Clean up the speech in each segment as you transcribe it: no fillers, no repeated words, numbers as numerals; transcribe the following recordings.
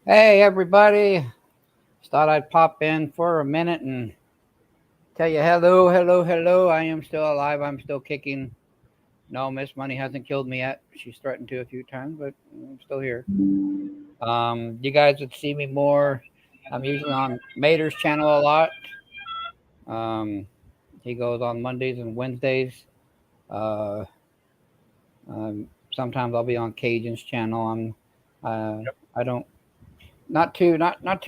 Hey, everybody. Just thought I'd pop in for a minute and tell you hello, hello, hello. I am still alive. I'm still kicking. No, Miss Money hasn't killed me yet. She's threatened to a few times, but I'm still here. You guys would see me more. I'm usually on Mater's channel a lot. Um, he goes on Mondays and Wednesdays. Uh, Sometimes I'll be on Cajun's channel. I don't not too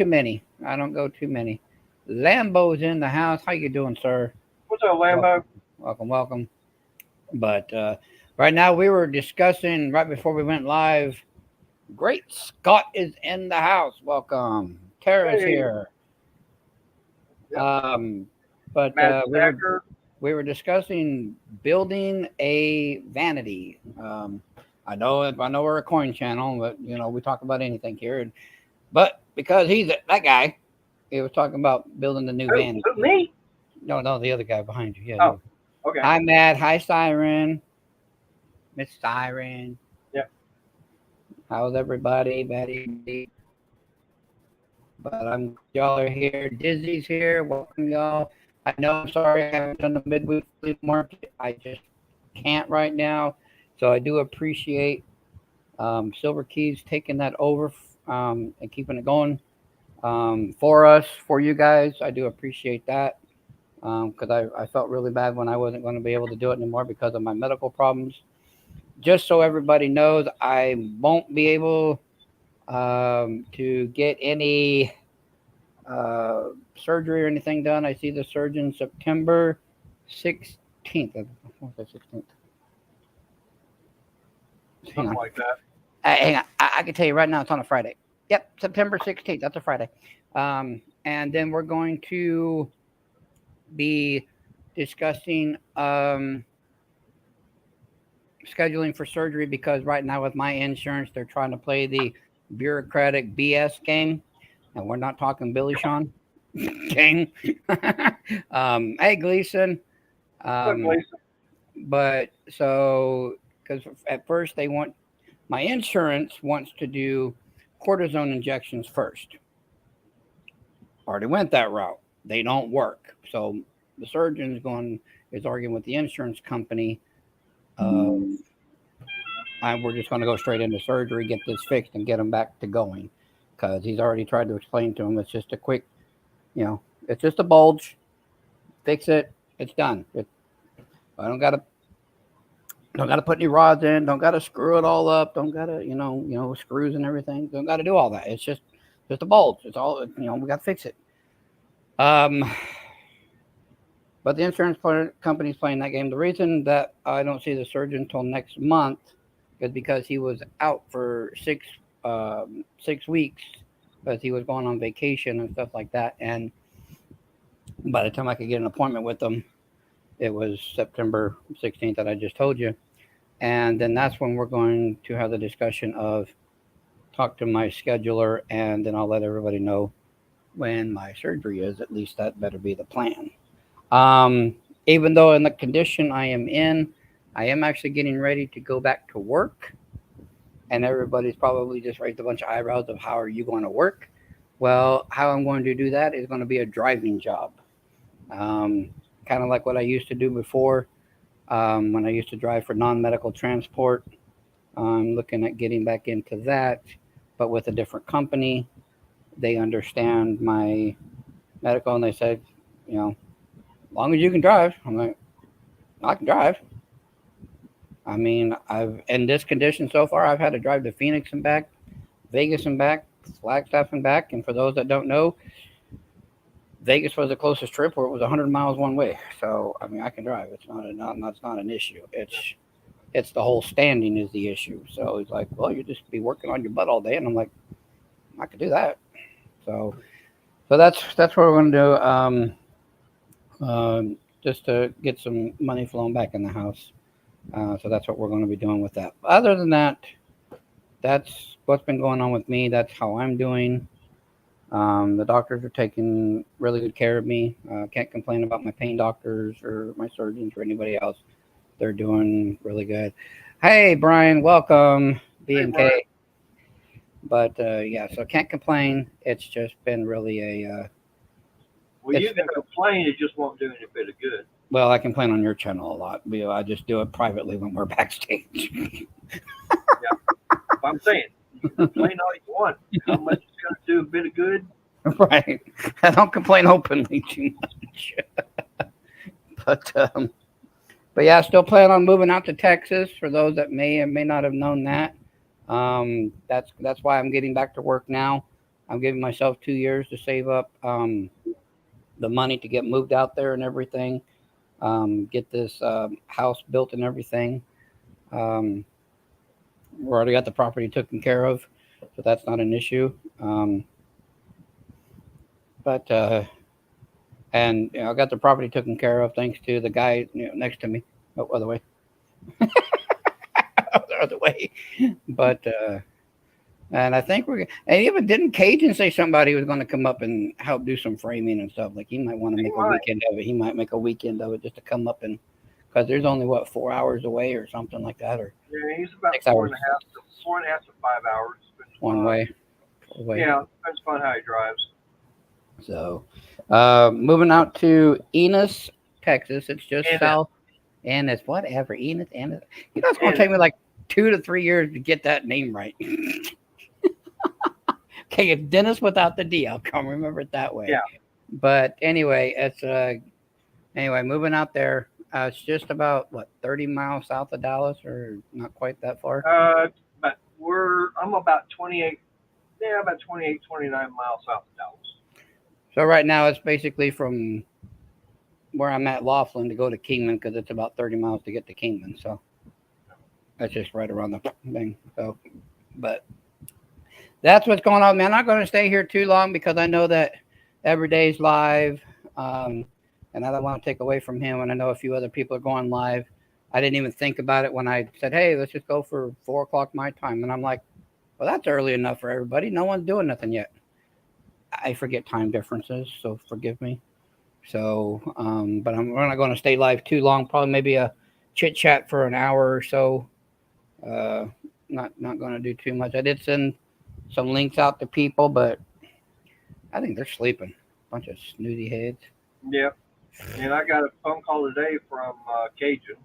many. I don't go too many. Lambo's in the house. How you doing, sir? What's up, Lambo? Welcome, welcome, welcome. But right now we were discussing right before we went live. Great Scott is in the house. Welcome. Tara's Hey, here. yep, Um, but Magic Stacker. we were discussing building a vanity. I know we're a coin channel, but we talk about anything here. But because that guy, he was talking about building the new vanity. Who, me? No, no, the other guy behind you. Yeah, Oh, you. okay. Hi, Matt. Hi, Siren. Miss Siren. Yep. How's everybody? Bad evening. But I'm glad y'all are here. Dizzy's here. Welcome, y'all. I know I'm sorry I haven't done the midweek flea market. I just can't right now. So I do appreciate Silver Keys taking that over and keeping it going for us, for you guys. I do appreciate that because I felt really bad when I wasn't going to be able to do it anymore because of my medical problems. Just so everybody knows, I won't be able to get any uh, surgery or anything done. I see the surgeon September 16th. What's that, 16th? Hang Something on. like that. Hang on. I can tell you right now it's on a Friday. Yep, September 16th. That's a Friday. And then we're going to be discussing scheduling for surgery because right now with my insurance they're trying to play the bureaucratic BS game, and we're not talking Billy Sean game. Hey Gleason, Look, um, Lisa. but so because at first they want my insurance wants to do cortisone injections first. Already went that route. They don't work. So the surgeon's going is arguing with the insurance company of we're just going to go straight into surgery, get this fixed, and get him back to going. Because he's already tried to explain to him it's just a quick, it's just a bulge. Fix it. It's done. I don't gotta put any rods in. Don't gotta screw it all up. Don't gotta screws and everything. Don't gotta do all that. It's just a bulge. It's all we gotta fix it. Um, but the insurance company's playing that game. The reason that I don't see the surgeon until next month is because he was out for 6 weeks because he was going on vacation and stuff like that. And by the time I could get an appointment with him, it was September 16th that I just told you. And then that's when we're going to have the discussion of talk to my scheduler, and then I'll let everybody know when my surgery is. At least that better be the plan. Um, Even though in the condition I am in, I am actually getting ready to go back to work, and everybody's probably just raised a bunch of eyebrows of how are you going to work? Well, how I'm going to do that is going to be a driving job, um, kind of like what I used to do before when I used to drive for non-medical transport. I'm looking at getting back into that, but with a different company. They understand my medical, and they said, as long as you can drive. I'm like, I can drive. I mean, I've in this condition so far, I've had to drive to Phoenix and back, Vegas and back, Flagstaff and back. And for those that don't know, Vegas was the closest trip where it was 100 miles one way. So I mean, I can drive. It's not an issue. It's the whole standing is the issue. So he's like, well, you just be working on your butt all day, and I'm like, I could do that. So that's what we're going to do. Just to get some money flowing back in the house. So that's what we're going to be doing with that. Other than that, that's what's been going on with me. That's how I'm doing. The doctors are taking really good care of me. Can't complain about my pain doctors or my surgeons or anybody else. They're doing really good. Hey, Brian, welcome. Hey, Brian. B&K. But yeah, so can't complain. It's just been really Well, it's you can complain, it just won't do any bit of good. well, I complain on your channel a lot. I just do it privately when we're backstage. Yeah, I'm saying you can complain all you want. How much it's going to do a bit of good? Right. I don't complain openly too much. But but yeah, I still plan on moving out to Texas. For those that may or may not have known that, that's why I'm getting back to work now. I'm giving myself 2 years to save up the money to get moved out there and everything. Get this house built and everything. Um, we already got the property taken care of, so that's not an issue. Um, but and I got the property taken care of thanks to the guy next to me. Oh, other way, other way. But and I think and even didn't Cajun say somebody was going to come up and help do some framing and stuff. Like he might want to He make a might. weekend of it. He might make a weekend of it just to come up and because there's only what 4 hours away or something like that, or Yeah, he's about 6 hours 4.5 to 5 hours. Depends one upon, way. Away. yeah, depends upon how he drives. So, moving out to Enos, Texas. It's just And south. And it's whatever. Enos, Enos. You know, it's going to and take me like 2 to 3 years to get that name right. Okay, it's Dennis without the D. I'll come remember it that way. yeah, But anyway, it's anyway moving out there. It's just about what 30 miles south of Dallas, or not quite that far. but I'm about 28. Yeah, about 28, 29 miles south of Dallas. So right now it's basically from where I'm at Laughlin to go to Kingman because it's about 30 miles to get to Kingman. So that's just right around the thing. So, but that's what's going on, man. I'm not going to stay here too long because I know that every day's live, um, and I don't want to take away from him. And I know a few other people are going live. I didn't even think about it when I said, "Hey, let's just go for 4 o'clock my time," and I'm like, "Well, that's early enough for everybody. No one's doing nothing yet." I forget time differences, so forgive me. So, but we're not going to stay live too long. Probably maybe a chit chat for an hour or so. Uh, not going to do too much. I did send some links out to people, but I think they're sleeping. Bunch of snooty heads. Yep. And I got a phone call today from Cajun.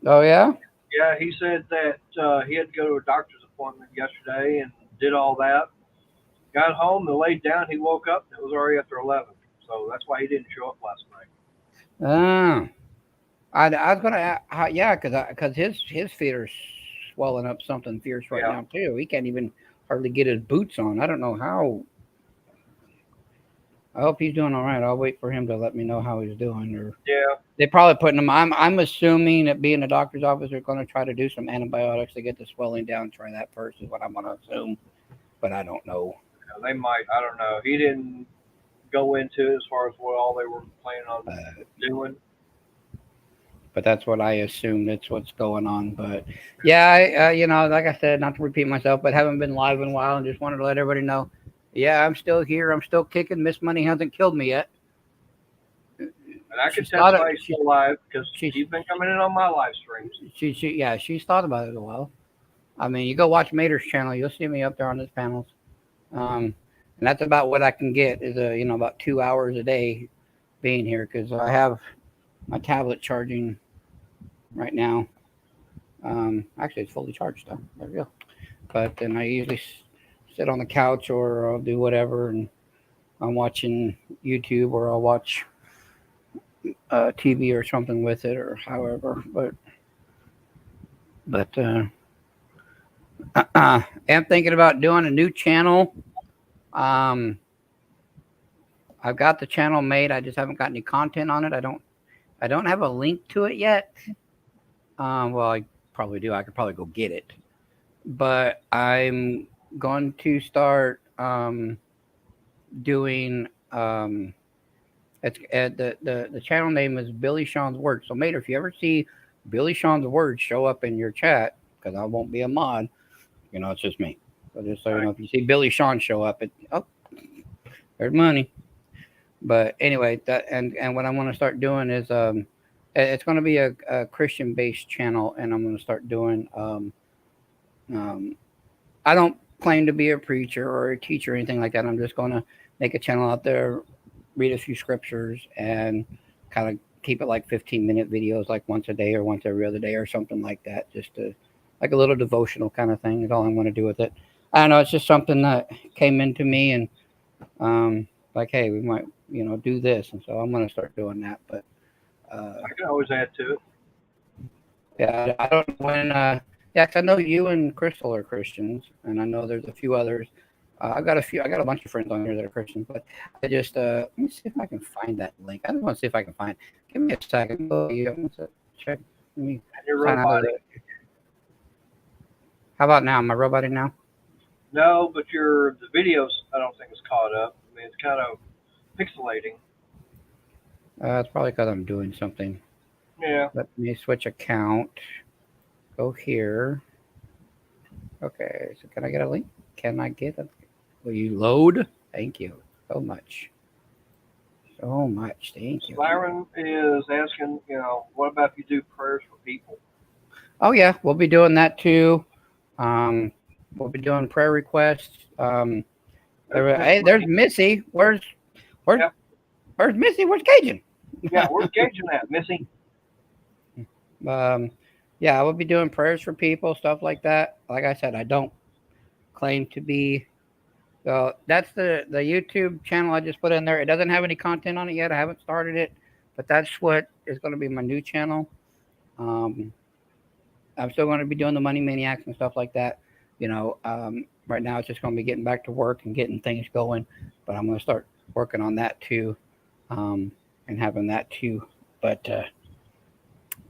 Oh yeah. Yeah, he said that he had to go to a doctor's appointment yesterday and did all that. Got home and laid down. He woke up and it was already after 11. So that's why he didn't show up last night. Ah, I was gonna yeah, because his feet are swelling up something fierce right Yeah, now too. He can't even hardly get his boots on. I don't know how. I hope he's doing all right. I'll wait for him to let me know how he's doing. Or yeah. they probably putting him. I'm assuming that being a doctor's office, they're going to try to do some antibiotics to get the swelling down. Try that first is what I'm going to assume, but I don't know. They might. I don't know. He didn't go into it as far as what all they were planning on doing. But that's what I assume. That's what's going on. But yeah, like I said, not to repeat myself, but haven't been live in a while, and just wanted to let everybody know. Yeah, I'm still here. I'm still kicking. Miss Money hasn't killed me yet. And I can She's thought it. testify he's still alive because She's he's been coming in on my live streams. yeah, she's thought about it a while. I mean, you go watch Mater's channel, you'll see me up there on his panels. Um, and that's about what I can get is about 2 hours a day being here because I have my tablet charging right now. Actually, it's fully charged though. There we go. But then I usually sit on the couch or I'll do whatever, and I'm watching YouTube or I'll watch TV or something with it or however. But I'm thinking about doing a new channel. Um, I've got the channel made. I just haven't got any content on it. I don't have a link to it yet. Well, I probably do. I could probably go get it. But I'm going to start doing it's the channel name is Billy Sean's Words. So Mater, if you ever see Billy Sean's Words show up in your chat, because I won't be a mod, it's just me. So just so you know, if you see Billy Sean show up, there's money. But anyway, that and what I want to start doing is it's going to be a Christian based channel, and I'm going to start doing um I don't claim to be a preacher or a teacher or anything like that. I'm just going to make a channel out there, read a few scriptures, and kind of keep it like 15-minute videos, like once a day or once every other day or something like that. Just to, like a little devotional kind of thing is all I want to do with it. I don't know. It's just something that came into me, and like, hey, we might, do this. And so I'm going to start doing that. But I can always add to it. yeah, I don't know when. Yeah, 'cause I know you and Crystal are Christians, and I know there's a few others. I got a few. I got a bunch of friends on here that are Christians, but I just let me see if I can find that link. I just want to see if I can find. Give me a second. Oh, yeah, check. Let me And you're sign out of robotic. it. How about now? Am I roboting now? No, but the videos I don't think is caught up. I mean, it's kind of pixelating. It's probably because I'm doing something. Yeah. Let me switch account. Go here. Okay, so can I get a link? Can I get a? Will you load? Thank you so much. So much. Thank you. Byron is asking, what about if you do prayers for people? Oh yeah, we'll be doing that too. We'll be doing prayer requests. Hey, there's Missy. Where's Yeah. where's Missy? Where's Cajun? Yeah, where's Cajun at, Missy? Yeah, we'll be doing prayers for people, stuff like that. Like I said, I don't claim to be. So that's the YouTube channel I just put in there. It doesn't have any content on it yet. I haven't started it, but that's what is going to be my new channel. Um, I'm still going to be doing the Money Maniacs and stuff like that. Right now it's just going to be getting back to work and getting things going, but I'm going to start working on that too, and having that too. But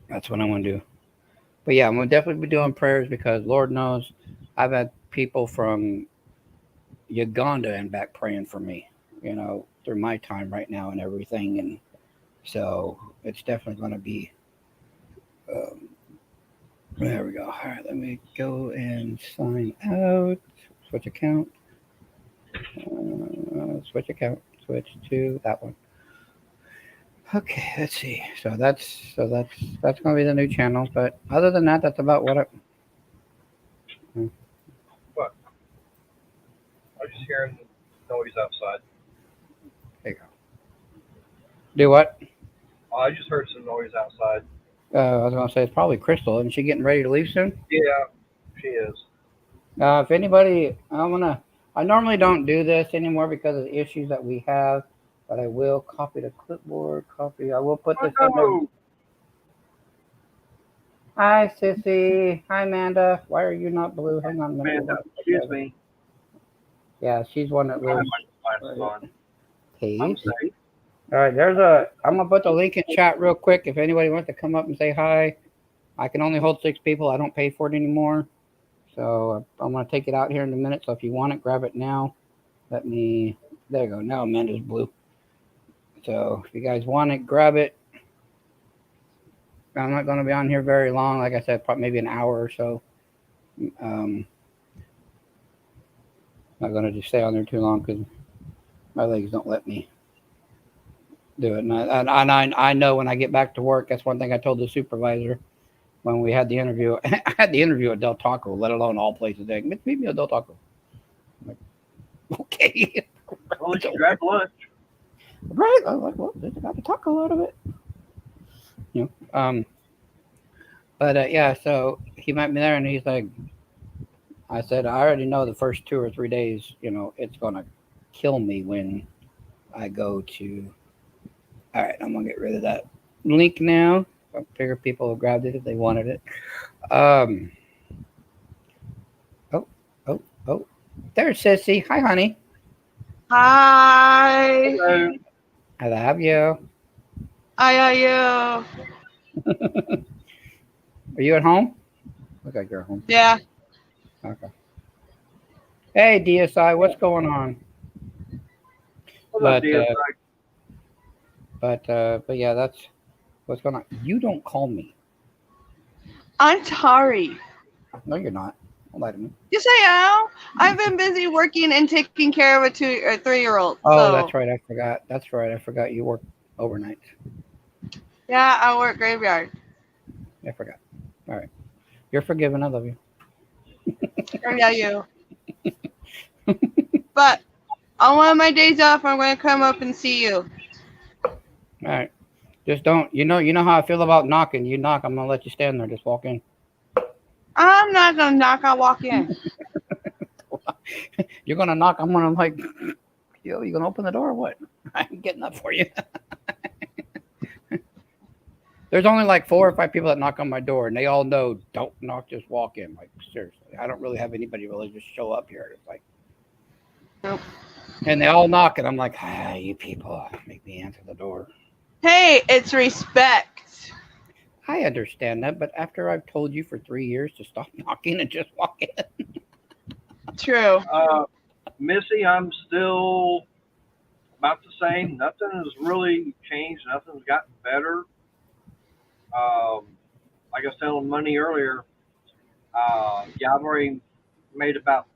that's what I'm going to do. But yeah, I'm going to definitely be doing prayers because Lord knows I've had people from Uganda and back praying for me, through my time right now and everything. And so it's definitely going to be. Um, There we go. All right, let me go and sign out. Switch account. Switch account. Switch to that one. Okay, let's see. So that's gonna be the new channel. But other than that, that's about what I. What? I was just hearing noise outside. There you go. Do what? Oh, I just heard some noise outside. I was gonna say it's probably Crystal. Isn't she getting ready to leave soon? Yeah, she is. If anybody, I normally don't do this anymore because of the issues that we have, but I will copy the clipboard. Copy. I will put this in there. Oh, Hi, Sissy. Hi, Amanda. Why are you not blue? Hang on a minute. Amanda, excuse me. Yeah, she's one that I have lives. my glasses on. Okay. I'm safe. All right, I'm going to put the link in chat real quick. If anybody wants to come up and say hi, I can only hold 6 people. I don't pay for it anymore. So I'm going to take it out here in a minute. So if you want it, grab it now. There you go. Now Amanda's blue. So if you guys want it, grab it. I'm not going to be on here very long. Like I said, probably maybe an hour or so. Not going to just stay on there too long because my legs don't let me do it. And I know when I get back to work, that's one thing I told the supervisor when we had the interview. I had the interview at Del Taco, let alone all places. They meet me at Del Taco. I'm like, okay. Well, let's grab lunch. Right. I was like, well, they got to talk a lot of it. But yeah, so he met me there and he's like, I said, I already know the first 2 or 3 days, it's going to kill me when I go to. All right, I'm going to get rid of that link now. I figure people have grabbed it if they wanted it. Oh. There's Sissy. Hi, honey. Hi. Hello. I love you. How are you? Are you at home? Look like you're at home. Yeah. Okay. Hey, DSI, what's going on? What's up, DSI? But yeah, that's what's going on. You don't call me. I'm sorry. No, you're not. Don't lie to me. Yes, I am. I've been busy working and taking care of a 2 or 3-year-old. Oh, so. that's right. I forgot. That's right. I forgot you work overnight. Yeah, I work graveyard. I forgot. All right. You're forgiven. I love you. Oh, yeah, you. But on one of my days off, I'm going to come up and see you. All right. Just don't. You know how I feel about knocking. You knock, I'm gonna let you stand there. Just walk in. I'm not going to knock. I'll walk in. You're gonna knock. I'm gonna like, yo, you gonna open the door or what? I'm getting up for you. There's only like 4 or 5 people that knock on my door, and they all know don't knock, just walk in. Like seriously, I don't really have anybody really just show up here. It's like, Nope. and they all knock, and I'm like, you people make me answer the door. Hey, it's respect. I understand that, but after I've told you for 3 years to stop knocking and just walk in. True. Missy, I'm still about the same. Nothing has really changed. Nothing's gotten better. Like I was telling Money earlier, yeah, I've already made about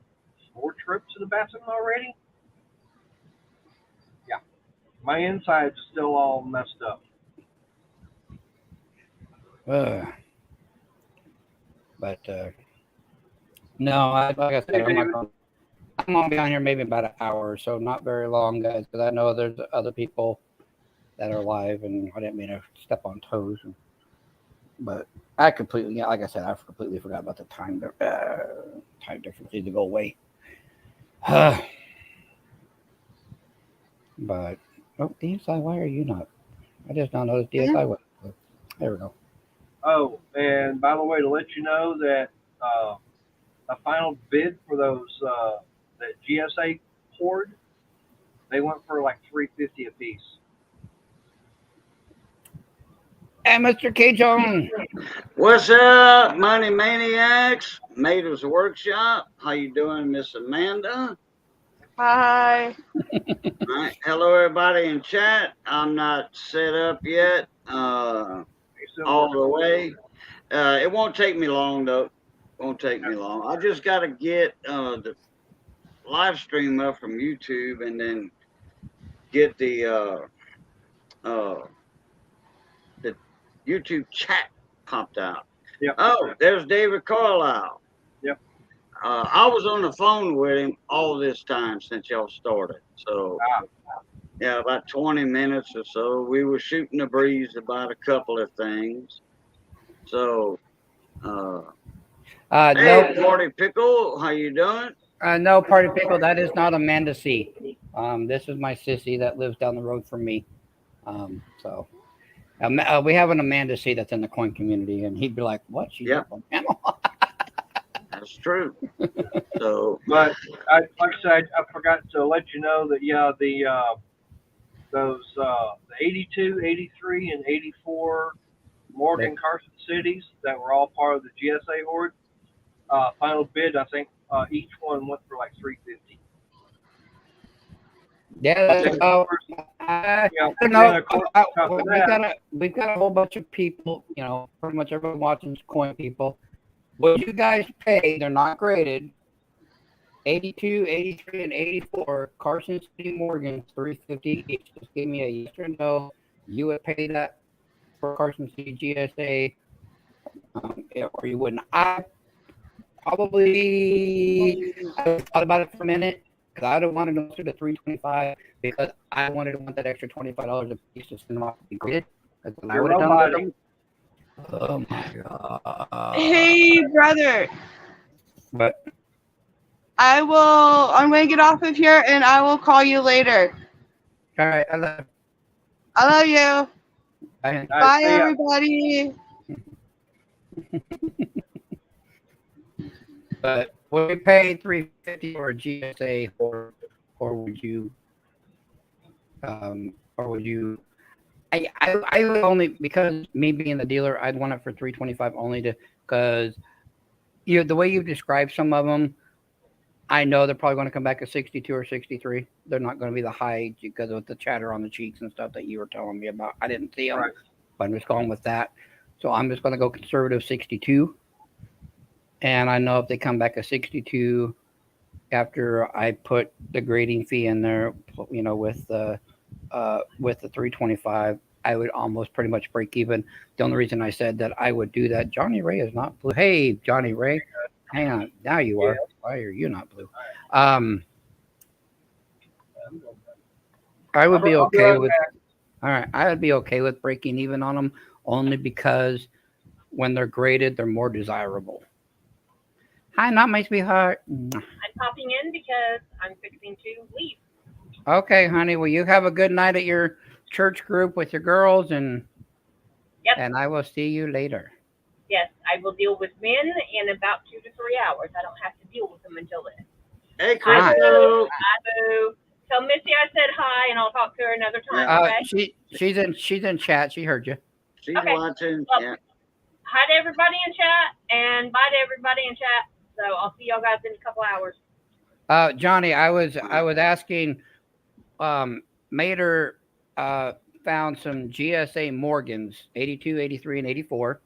4 trips to the bathroom already. Yeah, my insides are still all messed up. But no, like I said, Hey, David. I'm gonna be on here maybe about an hour or so, not very long, guys, because I know there's other people that are live, and I didn't mean to step on toes. But I completely, yeah, like I said, I completely forgot about the time difference needs to go away. But DSI, why are you not? I just now noticed DSI was. There we go. Oh, and by the way, to let you know that a final bid for those that GSA poured, they went for like $350 a piece. And Mr. K. Jones. What's up, Money Maniacs? Mater's Workshop. How you doing, Miss Amanda? Hi. All right. Hello, everybody in chat. I'm not set up yet all the way. It won't take me long, though. Won't take me long. I just got to get the live stream up from YouTube and then get the YouTube chat popped out. Yep. Oh, there's David Carlisle. Yep. I was on the phone with him all this time since y'all started. So, yeah, about 20 minutes or so. We were shooting the breeze about a couple of things. So, hey, No, Party Pickle, how you doing? no, Party Pickle, that is not Amanda C. This is my sissy that lives down the road from me. So we have an Amanda C that's in the coin community, and he'd be like, "What? She's Yep. on panel?" That's true. So, But like I said, I forgot to let you know that those the 82, 83, and 84 Morgan Carson cities that were all part of the GSA horde. Final bid, I think each one went for like $350. Yeah, that's about. I don't know. We've got a whole bunch of people. You know, pretty much everyone watching is coin people. What you guys pay? They're not graded. 82, 83, and 84 Carson City Morgan, $350 each. Just give me a yes or no. You would pay that for Carson City GSA, or you wouldn't. I thought about it for a minute because I don't want to go through the 325 because I wanted to want that extra $25 a piece to send them off to be graded. That's what I would have done with them. Oh my god! Hey, brother. But I'm going to get off of here and I will call you later. all right, I love you. Bye. Bye, everybody. But would you pay $350 for a GSA, or would you, or would you? I would only, because me being the dealer, I'd want it for $325 only because the way you describe some of them, I know they're probably going to come back at 62 or 63. They're not going to be the high because of the chatter on the cheeks and stuff that you were telling me about. I didn't see them, Right. but I'm just going with that. So I'm just going to go conservative 62. And I know if they come back at 62 after I put the grading fee in there, with the 325, I would almost pretty much break even. The only reason I said that I would do that, Johnny Ray is not blue. Hey, Johnny Ray. Hang on. Now you are. Why are you not blue? I would be I'll okay right with. back. All right, I would be okay with breaking even on them only because when they're graded, they're more desirable. Hi, not my sweetheart. I'm popping in because I'm fixing to leave. Okay, honey. Well, you have a good night at your church group with your girls, and Yep. and I will see you later. Yes, I will deal with men in about 2 to 3 hours. I don't have to deal with them until then. Hey, Hi. Crystal. Hi, boo. Tell Missy I said hi, and I'll talk to her another time. Okay. She's in chat. She heard you. She's Okay. watching. Well, Yeah. Hi to everybody in chat, and bye to everybody in chat. So I'll see y'all guys in a couple hours. Johnny, I was asking. Mater found some GSA Morgans, 82, 83, and 84,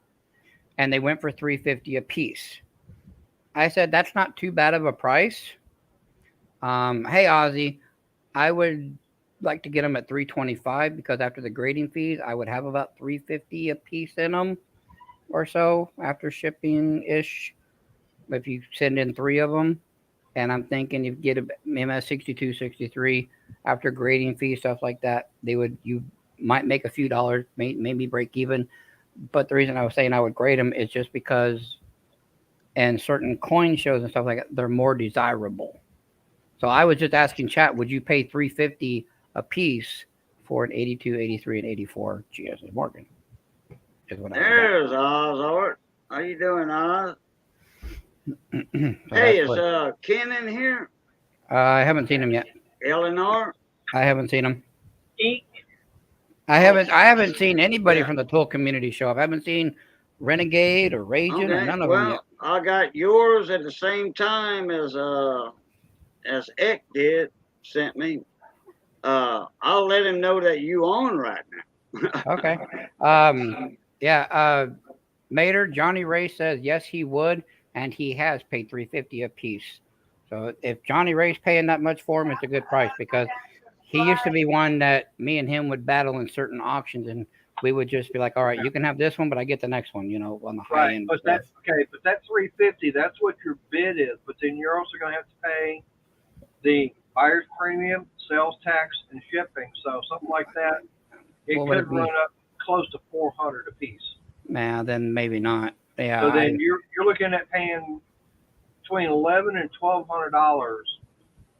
and they went for $350 a piece. I said that's not too bad of a price. Hey Ozzy, I would like to get them at $325 because after the grading fees, I would have about $350 a piece in them or so after shipping ish. If you send in 3 of them, and I'm thinking if you get a MS 62, 63 after grading fee stuff like that, you might make a few dollars, maybe break even. But the reason I was saying I would grade them is just because in certain coin shows and stuff like that, they're more desirable. So I was just asking chat, would you pay $350 a piece for an 82, 83, and 84 GSA Morgan? Is what There's Oz Art. How you doing, Oz? So hey, is Ken in here? I haven't seen him yet. Eleanor? I haven't seen him. Eek. I haven't seen anybody Yeah. from the Tool community show up. I haven't seen Renegade or Raging or none of them yet. I got yours at the same time as Eck did, sent me. I'll let him know that you on right now. Okay. Yeah. Mater, Johnny Ray says yes, he would, and he has paid $350 a piece. So if Johnny Ray's paying that much for him, it's a good price because he used to be one that me and him would battle in certain auctions, and we would just be like, all right, you can have this one, but I get the next one, on the high end. But stuff. but that $350, that's what your bid is. But then you're also going to have to pay the buyer's premium, sales tax, and shipping. So something like that, it What would could it be? run up close to $400 a piece. Nah, then maybe not. Yeah. So then you're looking at paying between $1,100 and $1,200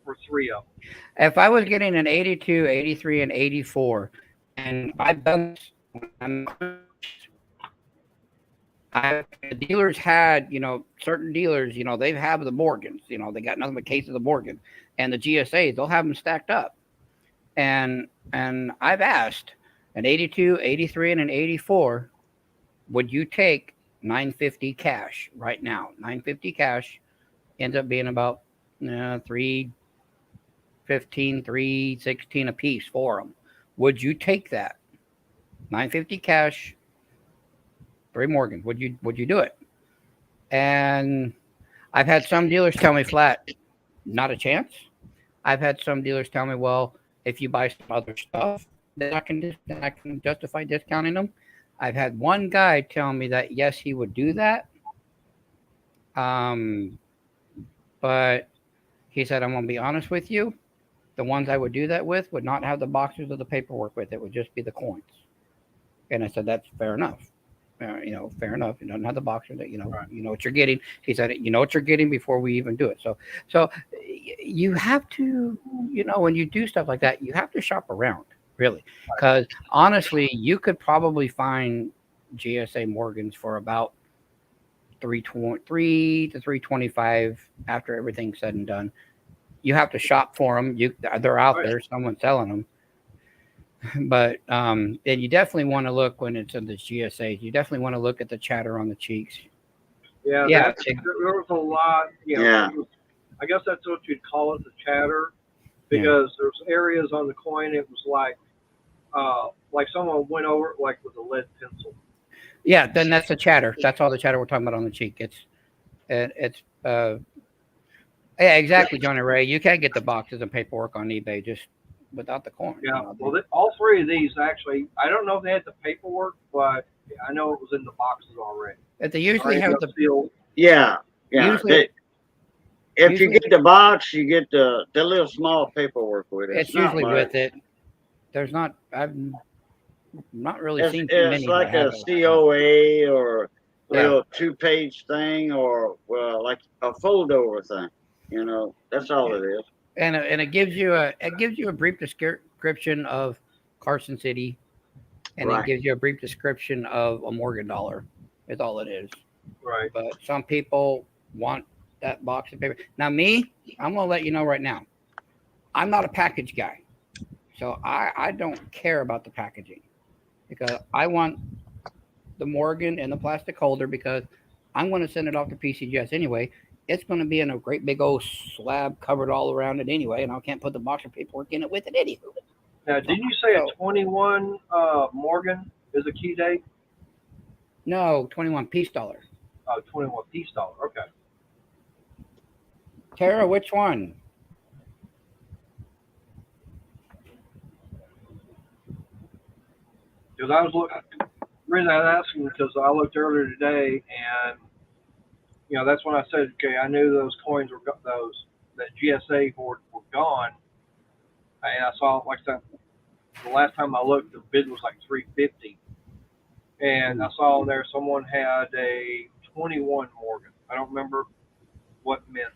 for 3 of them. If I was getting an 82, 83, and 84, and I've done this, the dealers had, certain dealers, they have the Morgans, they got nothing but cases of Morgan, and the GSAs, they'll have them stacked up. And I've asked an 82, 83, and an 84, would you take $950 cash right now? $950 cash ends up being about $315, $316 a piece for them. Would you take that? $950 cash, 3 Morgan. Would you do it? And I've had some dealers tell me flat, not a chance. I've had some dealers tell me, well, if you buy some other stuff, then I can justify discounting them. I've had one guy tell me that yes, he would do that. But he said, I'm gonna be honest with you. The ones I would do that with would not have the boxes of the paperwork with it. Would just be the coins. And I said, that's fair enough. Fair enough. You don't have the boxes that, Right. You know what you're getting. He said, you know what you're getting before we even do it. So you have to, when you do stuff like that, you have to shop around, really. Because honestly, you could probably find GSA Morgans for about $3 to $325 after everything's said and done. You have to shop for them. They're out there. Someone's selling them. But and you definitely want to look when it's in the GSAs. You definitely want to look at the chatter on the cheeks. Yeah, Yeah. There was a lot. Yeah. I guess that's what you'd call it, the chatter, because there's areas on the coin. It was like someone went over it like with a lead pencil. Yeah, then that's the chatter. That's all the chatter we're talking about on the cheek. Yeah, exactly, Johnny Ray. You can't get the boxes and paperwork on eBay just without the coin. Yeah, well, all 3 of these actually, I don't know if they had the paperwork, but I know it was in the boxes already. If they usually have the sealed. Yeah. Yeah. Usually, If you usually get the box, you get the little small paperwork with it. it's It's not usually much. with it. There's not. I've not really It's seen too it's many that like have a it. COA or Yeah. little 2-page thing or like a fold over thing. That's all it is. And it gives you a brief description of Carson City, and it Right. gives you a brief description of a Morgan dollar. Is all it is. Right. But some people want that box of paper. Now, me, I'm gonna let you know right now. I'm not a package guy, so I don't care about the packaging because I want the Morgan and the plastic holder because I'm going to send it off to PCGS anyway. It's going to be in a great big old slab covered all around it anyway, and I can't put the box of paperwork in it with it anyway. Now, didn't you say a 21 Morgan is a key date? No, 21 piece dollar. 21 piece dollar. Okay. Tara, which one? Because I was looking, reason I was asking because I looked earlier today, and that's when I said, okay, I knew those coins were that GSA hoard were gone, and I saw, like I said, the last time I looked, the bid was like 350, and I saw there someone had a 21 Morgan. I don't remember what meant.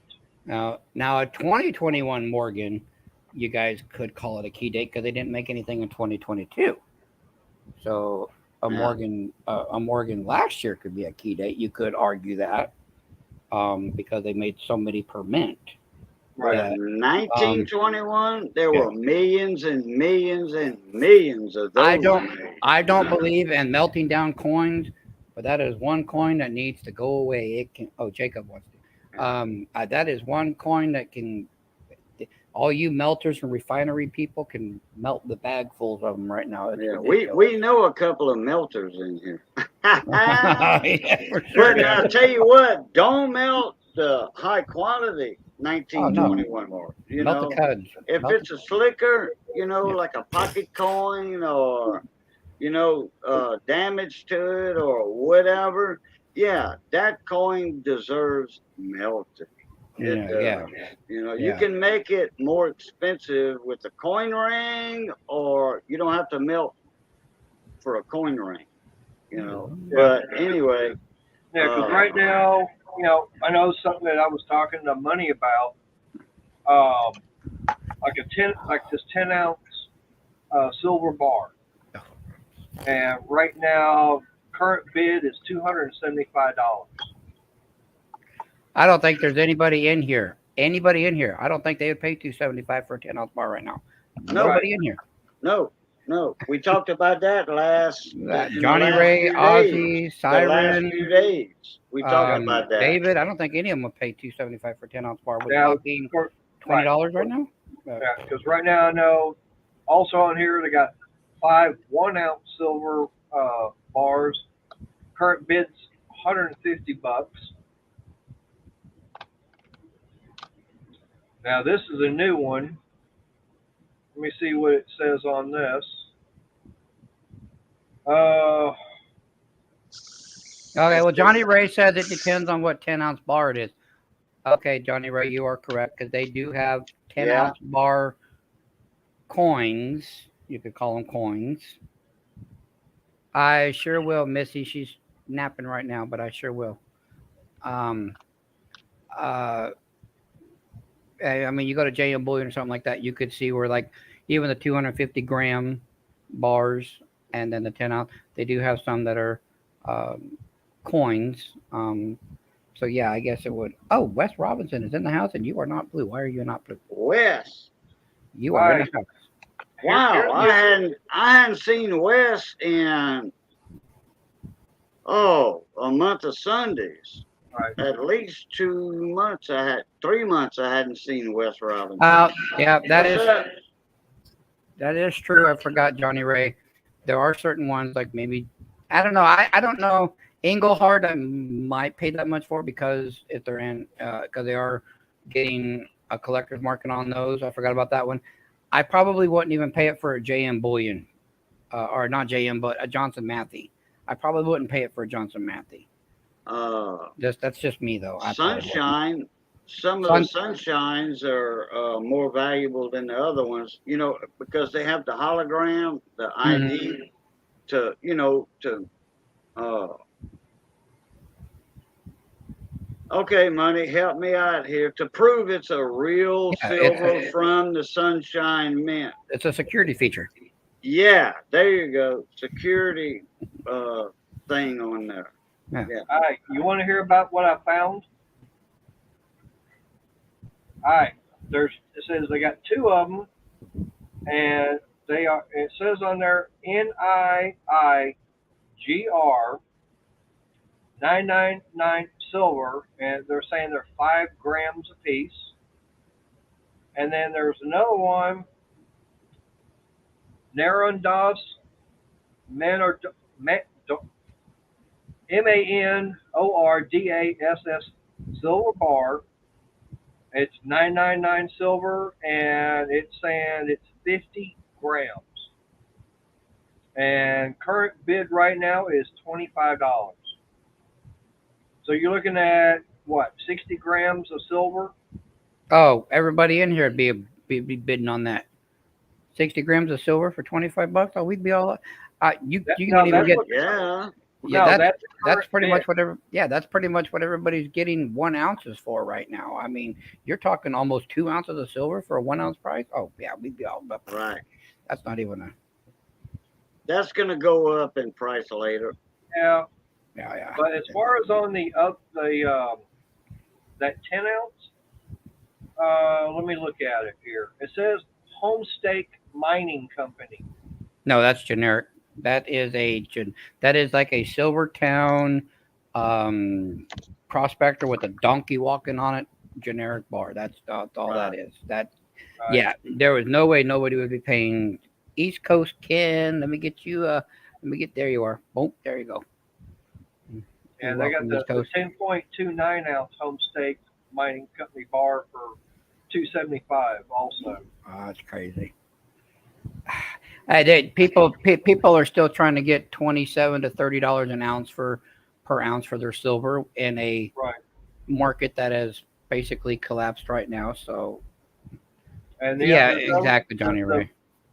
Now a 2021 Morgan, you guys could call it a key date because they didn't make anything in 2022. So a Morgan last year could be a key date. You could argue that because they made so many per mint. Right. That, 1921, there were millions and millions and millions of those. I don't believe in melting down coins, but that is one coin that needs to go away. It can. Oh, Jacob wants to. That is one coin that can. All you melters and refinery people can melt the bagfuls of them right now. It's we know a couple of melters in here. Yeah, for sure. But I'll tell you what, don't melt the high quality 1921 more. Melt the cuds. If it's a slicker, like a pocket coin or damage to it or whatever, that coin deserves melting. You can make it more expensive with a coin ring, or you don't have to melt for a coin ring. But anyway. Yeah, because right now, I know something that I was talking to Money about, like this 10-ounce silver bar, and right now current bid is $275. I don't think there's anybody in here. I don't think they would pay $275 for a 10-ounce bar right now. Nobody in here. No. We talked about that Johnny Ray, Ozzy, Siren. The last few days. We talked about that. David, I don't think any of them would pay $275 for a 10-ounce bar without being $20 right now. Yeah, because right now I know also on here they got 5 1-ounce silver bars. Current bid's $150. Now this is a new one. Let me see what it says on this. Okay, well, Johnny Ray says it depends on what 10-ounce bar it is. Okay, Johnny Ray, you are correct because they do have 10-ounce bar coins. You could call them coins. I sure will, Missy. She's napping right now, but I sure will. I mean, you go to JM Bullion or something like that, you could see where like even the 250 gram bars and then the 10-ounce, they do have some that are coins. So yeah, I guess it would. Oh, Wes Robinson is in the house, and you are not blue. Why are you not blue? Wes, you are in the house. Wow, I hadn't seen Wes in a month of Sundays. Right. At least 2 months. 3 months. I hadn't seen Wes Robinson. Yeah, that is true. I forgot Johnny Ray. There are certain ones like maybe I don't know. I don't know. Engelhard, I might pay that much for because if they're in because they are getting a collector's market on those. I forgot about that one. I probably wouldn't even pay it for a JM Bullion, or not JM, but a Johnson Matthey. I probably wouldn't pay it for a Johnson Matthey. That's just me though. I probably wouldn't. Sunshine. Some of the sunshines are more valuable than the other ones, because they have the hologram, the ID to, uh, okay, money, help me out here to prove it's a real silver from the Sunshine Mint. It's a security feature. Yeah, there you go. Security thing on there. Yeah. All right, you want to hear about what I found? All right, it says they got two of them, and they are. It says on there NIIGR 999 silver, and they're saying they're 5 grams a piece. And then there's another one, Narandas MANORDASS silver bar. It's 999 silver, and it's saying it's 50 grams. And current bid right now is $25. So you're looking at what, 60 grams of silver? Oh, everybody in here would be bidding on that. 60 grams of silver for $25. Oh, we'd be all. You can even get. Yeah. Yeah, that's pretty much whatever. Yeah, that's pretty much what everybody's getting 1 ounces for right now. I mean, you're talking almost 2 ounces of silver for a 1 ounce price. Oh yeah, we'd be all up. Right. That's not even a. That's gonna go up in price later. Yeah. Yeah. But as far as on that 10 ounce, let me look at it here. It says Homestake Mining Company. No, that's generic. That is like a Silvertown prospector with a donkey walking on it. Generic bar. That's all that is. Yeah. There was no way nobody would be paying East Coast Ken. Let me get there. You are. Boom. There you go. And they got the 10.29 ounce Homestake Mining Company bar for $275 also. Oh, that's crazy. People are still trying to get $27 to $30 an ounce per ounce for their silver in a market that has basically collapsed right now. So, and exactly, Johnny Ray.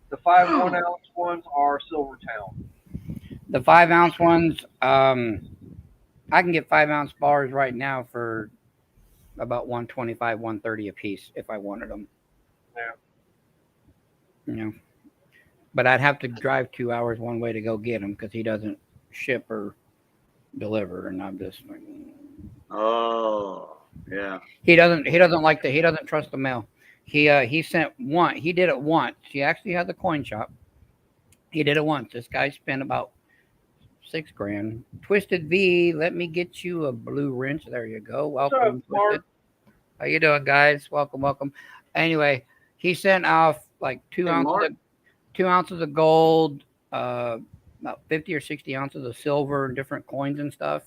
The 5 1 ounce ones are Silvertown. The 5 ounce ones, I can get 5 ounce bars right now for about $125, $130 a piece if I wanted them. Yeah. But I'd have to drive 2 hours one way to go get them because he doesn't ship or deliver, and I'm just like, oh yeah. He doesn't trust the mail. He sent one. He did it once. He actually had the coin shop. He did it once. This guy spent about $6,000. Twisted V, let me get you a blue wrench. There you go. Welcome, Twisted. How you doing, guys? Welcome. Anyway, he sent off like 2 ounces of gold, about 50 or 60 ounces of silver and different coins and stuff.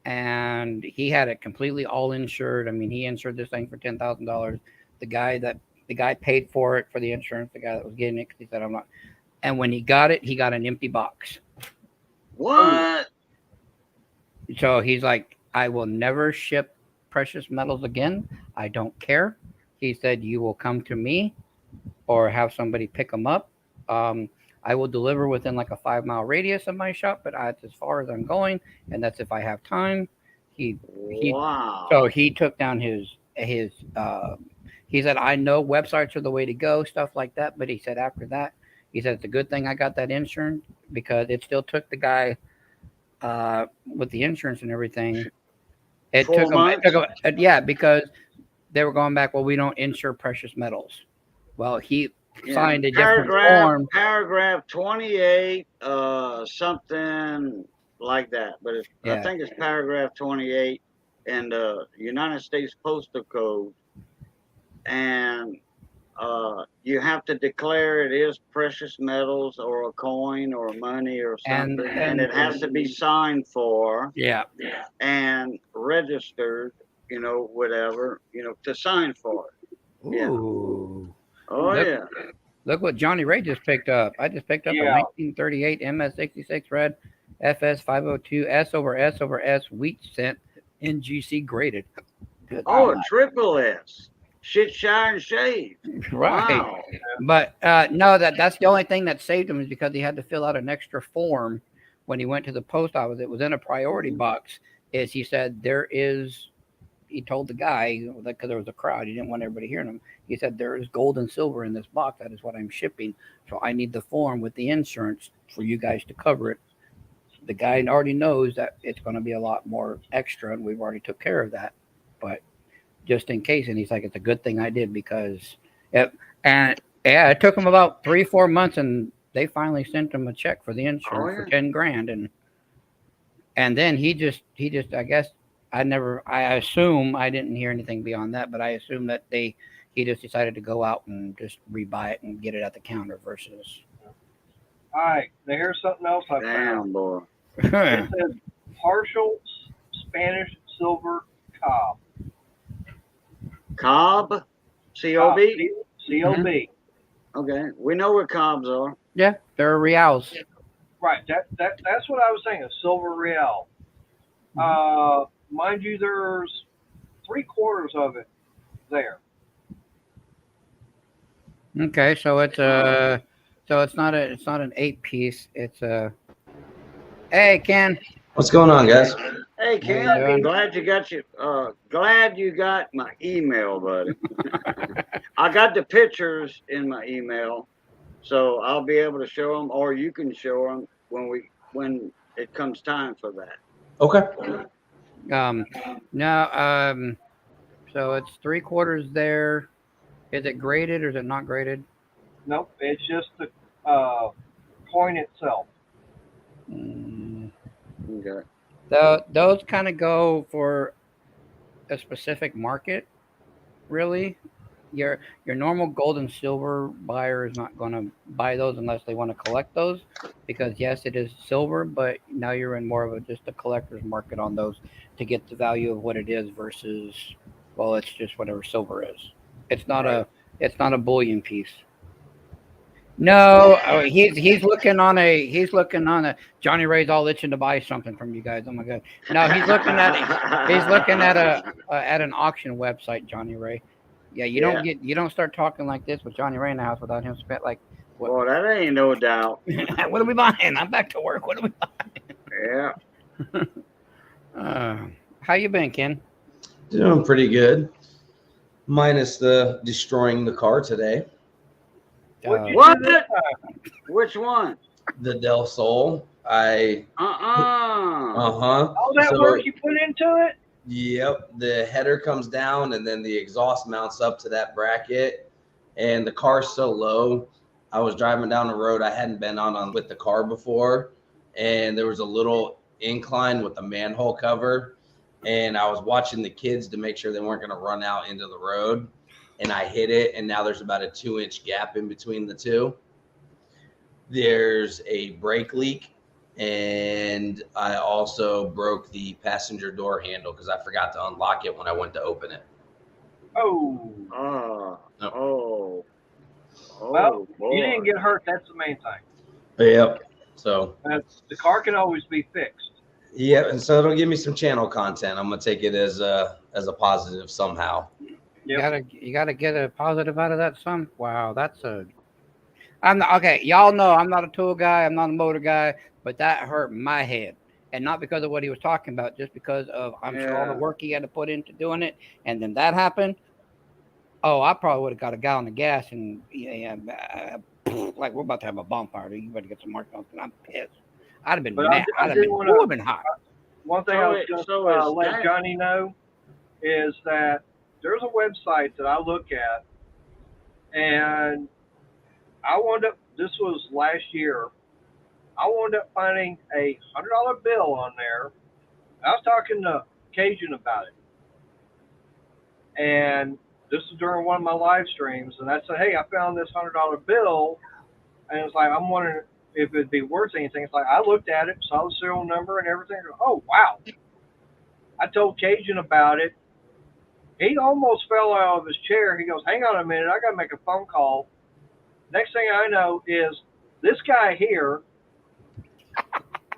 And he had it completely all insured. I mean, he insured this thing for $10,000. The guy paid for it for the insurance. The guy that was getting it, because he said, "I'm not." And when he got it, he got an empty box. What? So he's like, "I will never ship precious metals again. I don't care." He said, "You will come to me or have somebody pick them up. I will deliver within like a 5-mile radius of my shop, but that's as far as I'm going, and that's if I have time." Wow. So he took down his he said, "I know websites are the way to go," stuff like that. But he said after that, he said, "It's a good thing I got that insurance because it still took the guy with the insurance and everything. It took him, yeah, because they were going back, well, we don't insure precious metals. Well, he signed a different form. Paragraph 28, something like that. But I think it's paragraph 28 in the United States Postal Code. And you have to declare it is precious metals or a coin or money or something. And it has to be signed for. Yeah. And registered, whatever, to sign for it. Ooh. Yeah. Oh, Look what Johnny Ray just picked up. I just picked up a 1938 MS-66 red FS 502 S over S over S wheat cent NGC graded. Good Oh, a God. triple S. Shit, shine, shave. Right. Wow. But no, that's the only thing that saved him is because he had to fill out an extra form when he went to the post office. It was in a priority box. Is he said there is. He told the guy because there was a crowd. He didn't want everybody hearing him. He said there is gold and silver in this box. That is what I'm shipping. So I need the form with the insurance for you guys to cover it. The guy already knows that it's going to be a lot more extra, and we've already took care of that. But just in case, and he's like, it's a good thing I did because it, and yeah, it took him about 3-4 months, and they finally sent him a check for the insurance for 10 grand, and then he just I guess I assume I didn't hear anything beyond that, but I assume that he just decided to go out and just rebuy it and get it at the counter versus. All right, now here's something else I found. Damn, boy. It says partial Spanish silver cob. Cobb? C-O-B? C-O-B. Okay. We know what cobs are. Yeah, they're reals. Right. That's what I was saying. A silver real. Mind you, there's 3/4 of it there. Okay, so it's not an 8-piece. It's a. Hey, Ken. What's going on, guys? Hey, How you Ken, doing? glad you got my email, buddy. I got the pictures in my email, so I'll be able to show them, or you can show them when it comes time for that. Okay. No. So it's 3/4 there. Is it graded or is it not graded? Nope. It's just the coin itself. Okay. Those kind of go for a specific market, really. Your normal gold and silver buyer is not going to buy those unless they want to collect those, because yes, it is silver, but now you're in more of just a collector's market on those to get the value of what it is versus, well, it's just whatever silver is. It's not a bullion piece. No, he's looking on a Johnny Ray's all itching to buy something from you guys. Oh my god! No, he's looking at an auction website, Johnny Ray. Yeah, you don't start talking like this with Johnny Ray in the house without him spent like. What? Well, that ain't no doubt. What are we buying? I'm back to work. What are we buying? Yeah. How you been, Ken? Doing pretty good. Minus the destroying the car today. What? Which one? The Del Sol. Uh-uh. All that work you put into it? Yep. The header comes down and then the exhaust mounts up to that bracket. And the car's so low. I was driving down the road. I hadn't been on with the car before. And there was a little incline with the manhole cover. And I was watching the kids to make sure they weren't going to run out into the road. And I hit it. And now there's about a 2-inch gap in between the two. There's a brake leak. And I also broke the passenger door handle because I forgot to unlock it when I went to open it. Oh. Oh, Well, boy. you didn't get hurt. That's the main thing. Yep. So. The car can always be fixed. Yep. And so it'll give me some channel content. I'm gonna take it as a positive somehow. Yep. You gotta get a positive out of that. Wow, okay. Y'all know I'm not a tool guy. I'm not a motor guy, but that hurt my head, and not because of what he was talking about, just because of I'm sure all the work he had to put into doing it, and then that happened. Oh, I probably would have got a gallon of gas and like we're about to have a bonfire. You better get some mark on. I'm pissed. I'd have been mad. I'd have been hot. One thing I was going to let Johnny know is that there's a website that I look at, and this was last year, I wound up finding a $100 bill on there. I was talking to Cajun about it. And this is during one of my live streams, and I said, hey, I found this $100 bill, and it's like, I'm wondering if it'd be worth anything. It's like, I looked at it, saw the serial number and everything. Oh, wow. I told Cajun about it. He almost fell out of his chair. He goes, hang on a minute, I got to make a phone call. Next thing I know is this guy here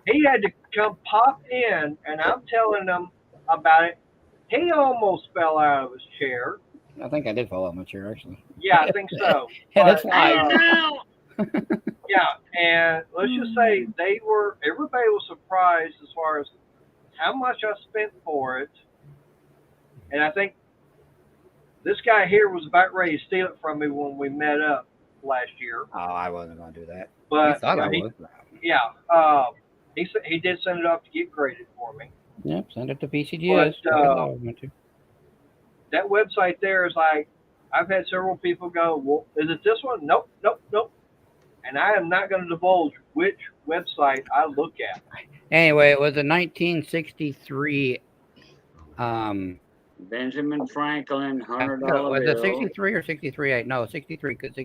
He had to come pop in, and I'm telling him about it. He almost fell out of his chair. I think I did fall out my chair actually. Yeah, I think so. And it's But, Hey, live. now. yeah, and let's just say everybody was surprised as far as how much I spent for it. And I think this guy here was about ready to steal it from me when we met up last year. Oh, I wasn't gonna do that. You But thought I he, was. he did send it off to get graded for me. Yep, send it to PCGS. But, like I thought I was going to. That website there is like, I've had several people go, well, is it this one? Nope, nope, nope. And I am not going to divulge which website I look at. Anyway, it was a 1963. Benjamin Franklin, $100 Was bill. it 63 or 63? No, 63 because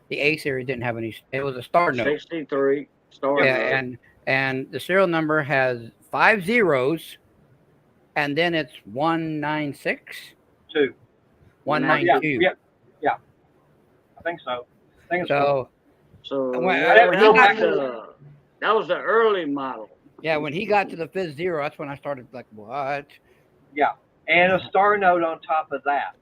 the A series didn't have any. It was a star note. 63 star Yeah, note. and the serial number has 5 zeros, and then it's 196, 2. 192. Yeah. I think so. I think it's So So When- that, when he was got that was the early model. yeah, when he got to the 5th zero, that's when I started like, what? yeah. And a star note on top of that.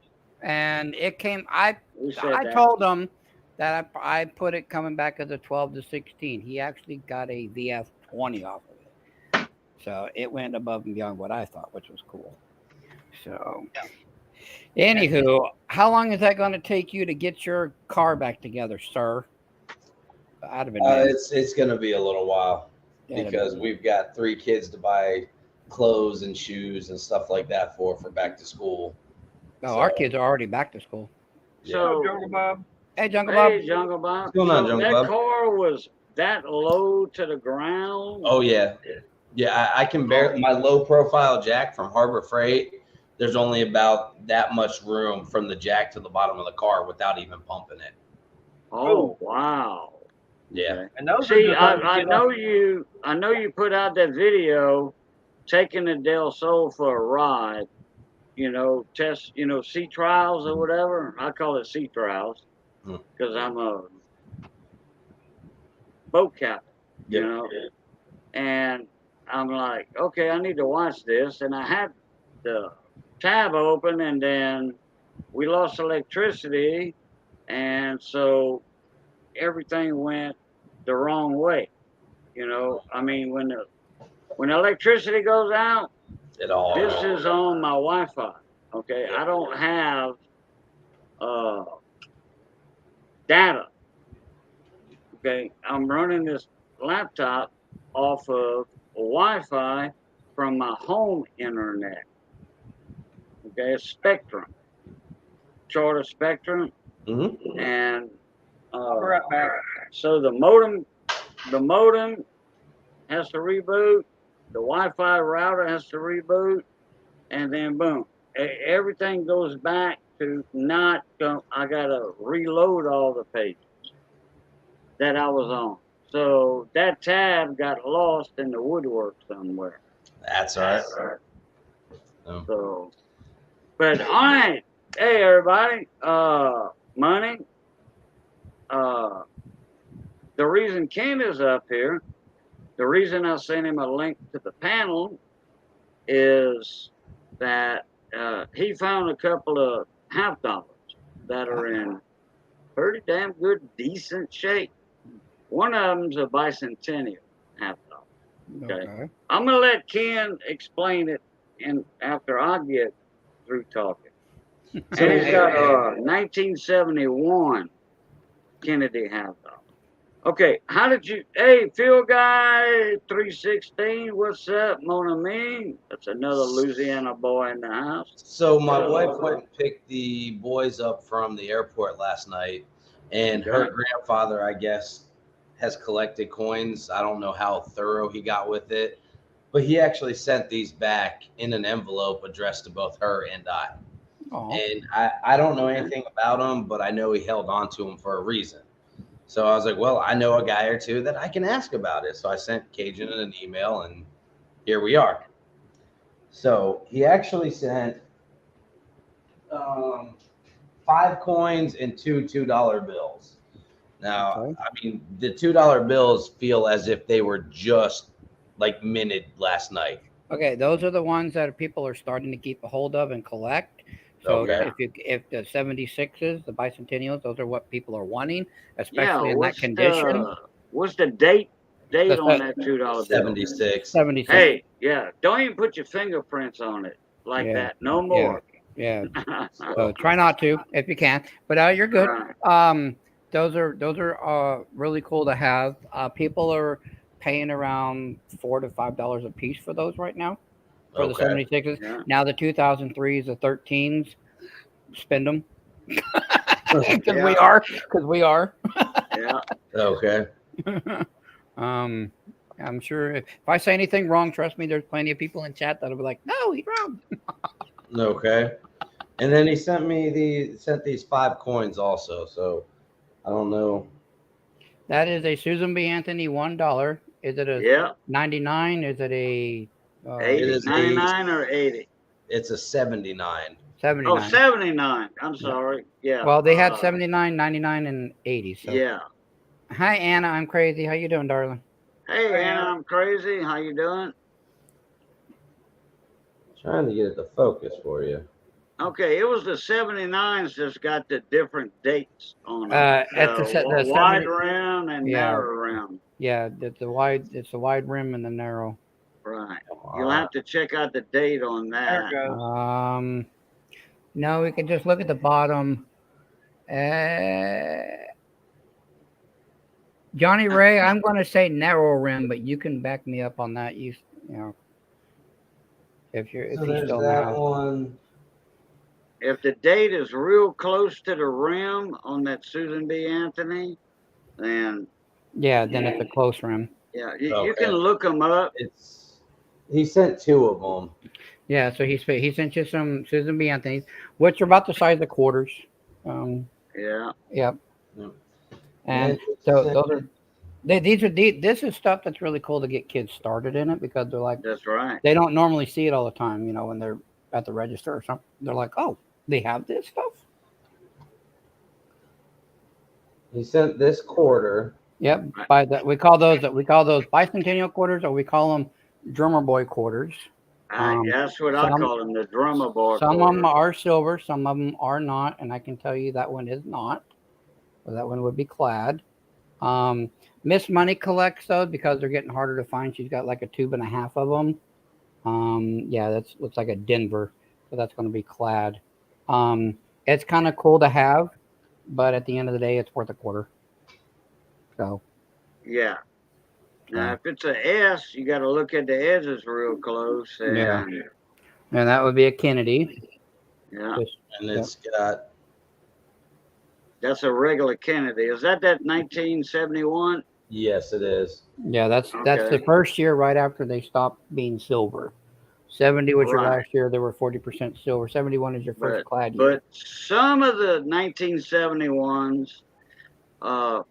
And it came. I We said I that. told him that I put it coming back as a 12 to 16. He actually got a VF 20 off of it, so it went above and beyond what I thought, which was cool. So, anywho, how long is that going to take you to get your car back together, sir? Out of it, It's going to be a little while because we've got 3 kids to buy clothes and shoes and stuff like that for back to school. Our kids are already back to school. So, Jungle Bob. Hey, Jungle Bob. hey, Jungle Bob. What's going on, So Jungle that Bob? car was that low to the ground? Oh yeah, yeah. I can bear my low profile jack from Harbor Freight. There's only about that much room from the jack to the bottom of the car without even pumping it. Oh, wow. Yeah. And those See, are I know you put out that video taking the Del Sol for a ride, test, sea trials or whatever. I call it sea trials because I'm a boat captain, and I'm like, okay, I need to watch this. And I had the tab open, and then we lost electricity, and so everything went the wrong way. I mean, when electricity goes out, It all. this is on my Wi-Fi. Okay, I don't have data. Okay, I'm running this laptop off of Wi-Fi from my home internet. Okay, it's Spectrum, Charter Spectrum, and I'll be right back. so the modem has to reboot, the Wi-Fi router has to reboot, and then boom, everything goes back to not go. I gotta reload all the pages that I was on. So that tab got lost in the woodwork somewhere. That's all right. So, but all right, hey everybody, money. The reason Ken is up here, the reason I sent him a link to the panel is that he found a couple of half dollars that are in pretty damn good, decent shape. One of them's a bicentennial half dollar. Okay. I'm gonna let Ken explain it, and after I get through talking. And it's got a 1971 Kennedy half dollar. Okay, how did you? Hey, Field Guy 316, what's up, Mon Ami? That's another Louisiana boy in the house. So my wife went and picked the boys up from the airport last night, and her grandfather, I guess, has collected coins. I don't know how thorough he got with it, but he actually sent these back in an envelope addressed to both her and I. And I don't know anything about him, but I know he held on to them for a reason. So I was like, well, I know a guy or two that I can ask about it. So I sent Cajun an email, and here we are. So he actually sent 5 coins and 2 $2 bills. Now, I mean, the $2 bills feel as if they were just like minted last night. Okay, those are the ones that people are starting to keep a hold of and collect. So Okay. if the 76s, the bicentennials, those are what people are wanting, Yeah, especially in that condition. what's the date The on that $2 bill? 76. 76. Hey, yeah, don't even put your fingerprints on it like Yeah, that. No more. Yeah. So try not to if you can, but you're good. Right. Those are really cool to have. People are paying around $4 to $5 a piece for those right now for the Okay. 76s. Yeah. Now the 2003s, the 13s, spend them because Yeah. we are. Yeah. Okay. I'm sure if I say anything wrong, trust me, there's plenty of people in chat that'll be like, "No, he's wrong." Okay. And then he sent these 5 coins also. So I don't know. That is a Susan B. Anthony $1. Is it a Yeah. 99? Is it a 80, is 99 or 80? It's a 79. 79? Oh, 79. I'm Yeah. sorry. Yeah. Well, they had 79, 99, and 80. So. Yeah. Hi, Anna. I'm crazy. How you doing, darling? Hey, Anna, I'm crazy. How you doing? Trying to get it to focus for you. Okay, it was the 79s that's got the different dates on them. It's the Wide 70, rim and yeah. narrow rim. Yeah, it's the wide rim and the narrow. Right. You'll have to check out the date on There that. it goes. No, we can just look at the bottom. Johnny Ray, I'm going to say narrow rim, but you can back me up on that. You know, if he's still in the house. One. If the date is real close to the rim on that Susan B. Anthony, then then it's a close rim. yeah, you can look them up. He sent 2 of them. Yeah, so he sent you some Susan B. Anthony's, which are about the size of quarters. Yeah. Yep. And so those are this is stuff that's really cool to get kids started in it because they're like, That's right. they don't normally see it all the time, when they're at the register or something. They're like, oh, they have this stuff. He sent this quarter. Yep. We call those bicentennial quarters, or we call them drummer boy quarters. That's what I call them, the drummer boy. Some of them are silver, some of them are not, and I can tell you that one is not. So that one would be clad. Miss Money collects those because they're getting harder to find. She's got like a 2.5 of them. That looks like a Denver, so that's going to be clad. It's kind of cool to have, but at the end of the day, it's worth a quarter. So. Yeah. Now, if it's an S, you got to look at the edges real close. And that would be a Kennedy. Yeah. And it's got. That's a regular Kennedy. Is that 1971? Yes, it is. Yeah, that's the first year right after they stopped being silver. 70 was your last year. They were 40% silver. 71 is your first clad year. But some of the 1971s,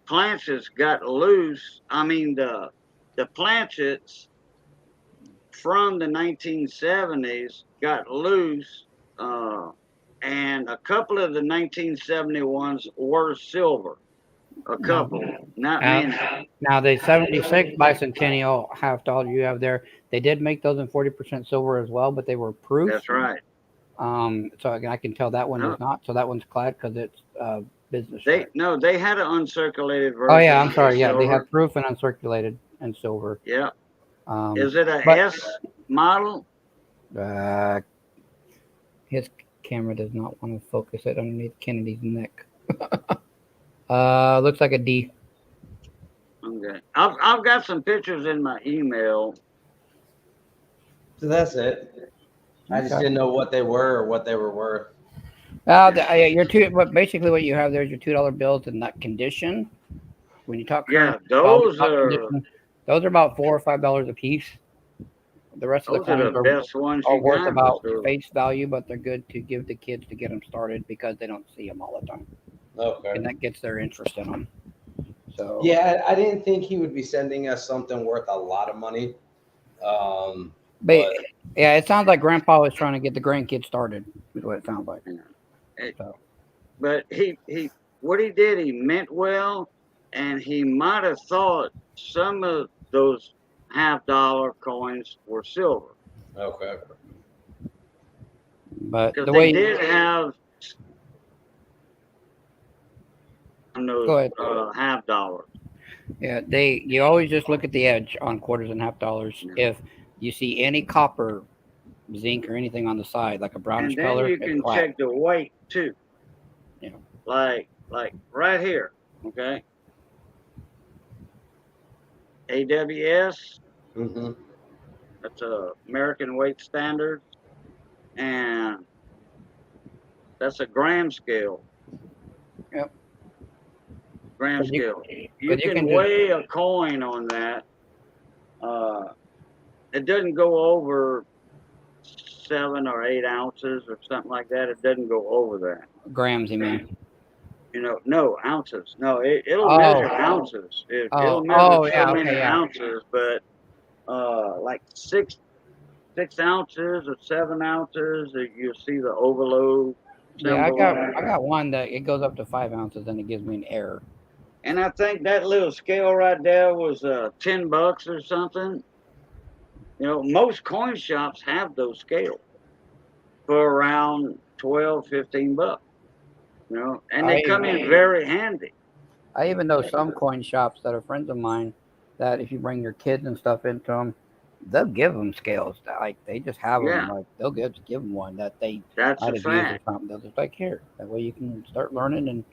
planchets got loose. I mean, the planchets from the 1970s got loose, and a couple of the 1971s were silver. A couple, not many. Now the 76 bicentennial half dollar you have there, they did make those in 40% silver as well, but they were proof. That's right. So I can tell that one is not. So that one's clad because it's business. They had an uncirculated version. Oh yeah, I'm sorry. Yeah, they have proof and uncirculated and silver. Yeah. Is it a S model? His camera does not want to focus it underneath Kennedy's neck. Looks like a D. Okay. I've got some pictures in my email. So that's it. I just didn't know what they were or what they were worth. Basically what you have there is your $2 bills in that condition. When you talk, those are about $4 or $5 a piece. The rest of the coins the best ones are worth about face value, but they're good to give the kids to get them started because they don't see them all the time. Okay. And that gets their interest in them. So yeah, I didn't think he would be sending us something worth a lot of money. But yeah, it sounds like Grandpa was trying to get the grandkids started. Is what it sounds like. But he what he did, he meant well, and he might have thought some of those half-dollar coins were silver. Okay. But Because the they way, did have those go ahead. half-dollars. Yeah, you always just look at the edge on quarters and half dollars. Yeah. If you see any copper, zinc, or anything on the side, like a brownish And then color, you it's can black. check the weight too. Yeah. Like right here, okay? AWS, Mm-hmm. that's a American Weight Standard, and that's a gram scale. Yep. Gram But scale. You but you can can just weigh a coin on that. It doesn't go over 7 or 8 ounces or something like that. It doesn't go over that. grams, you mean? No ounces. No, it'll Oh, measure ounces. It'll oh, measure oh, so yeah, many okay, yeah, ounces, but like 6 ounces or 7 ounces, you'll see the overload yeah. symbol on I it. got one that it goes up to 5 ounces, and it gives me an error. And I think that little scale right there was $10 or something. Most coin shops have those scales for around 12, $15. And they come in very handy. I even know some coin shops that are friends of mine that if you bring your kids and stuff into them, they'll give them scales. Like they just have them. Yeah, Like they'll give them one that they that's might a have used or fact. something. They'll just like here. That way you can start learning and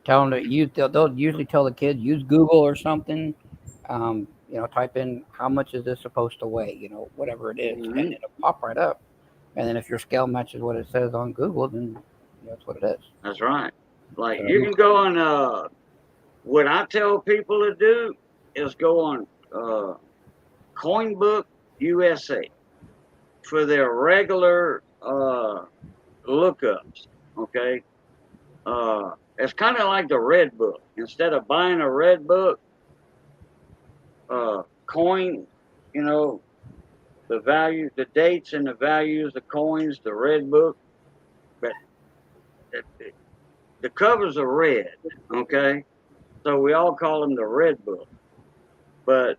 tell them to use. They'll usually tell the kids use Google or something. Type in how much is this supposed to weigh. Whatever it is, and Hmm. it'll pop right up. And then if your scale matches what it says on Google, then that's what it is. That's right. Like you So can go on. What I tell people to do is go on CoinBook USA for their regular lookups. Okay, it's kind of like the Red Book. Instead of buying a Red Book, coin, you know, the value, the dates and the values, the coins, the Red Book, but the covers are red. Okay, so we all call them the Red Book. But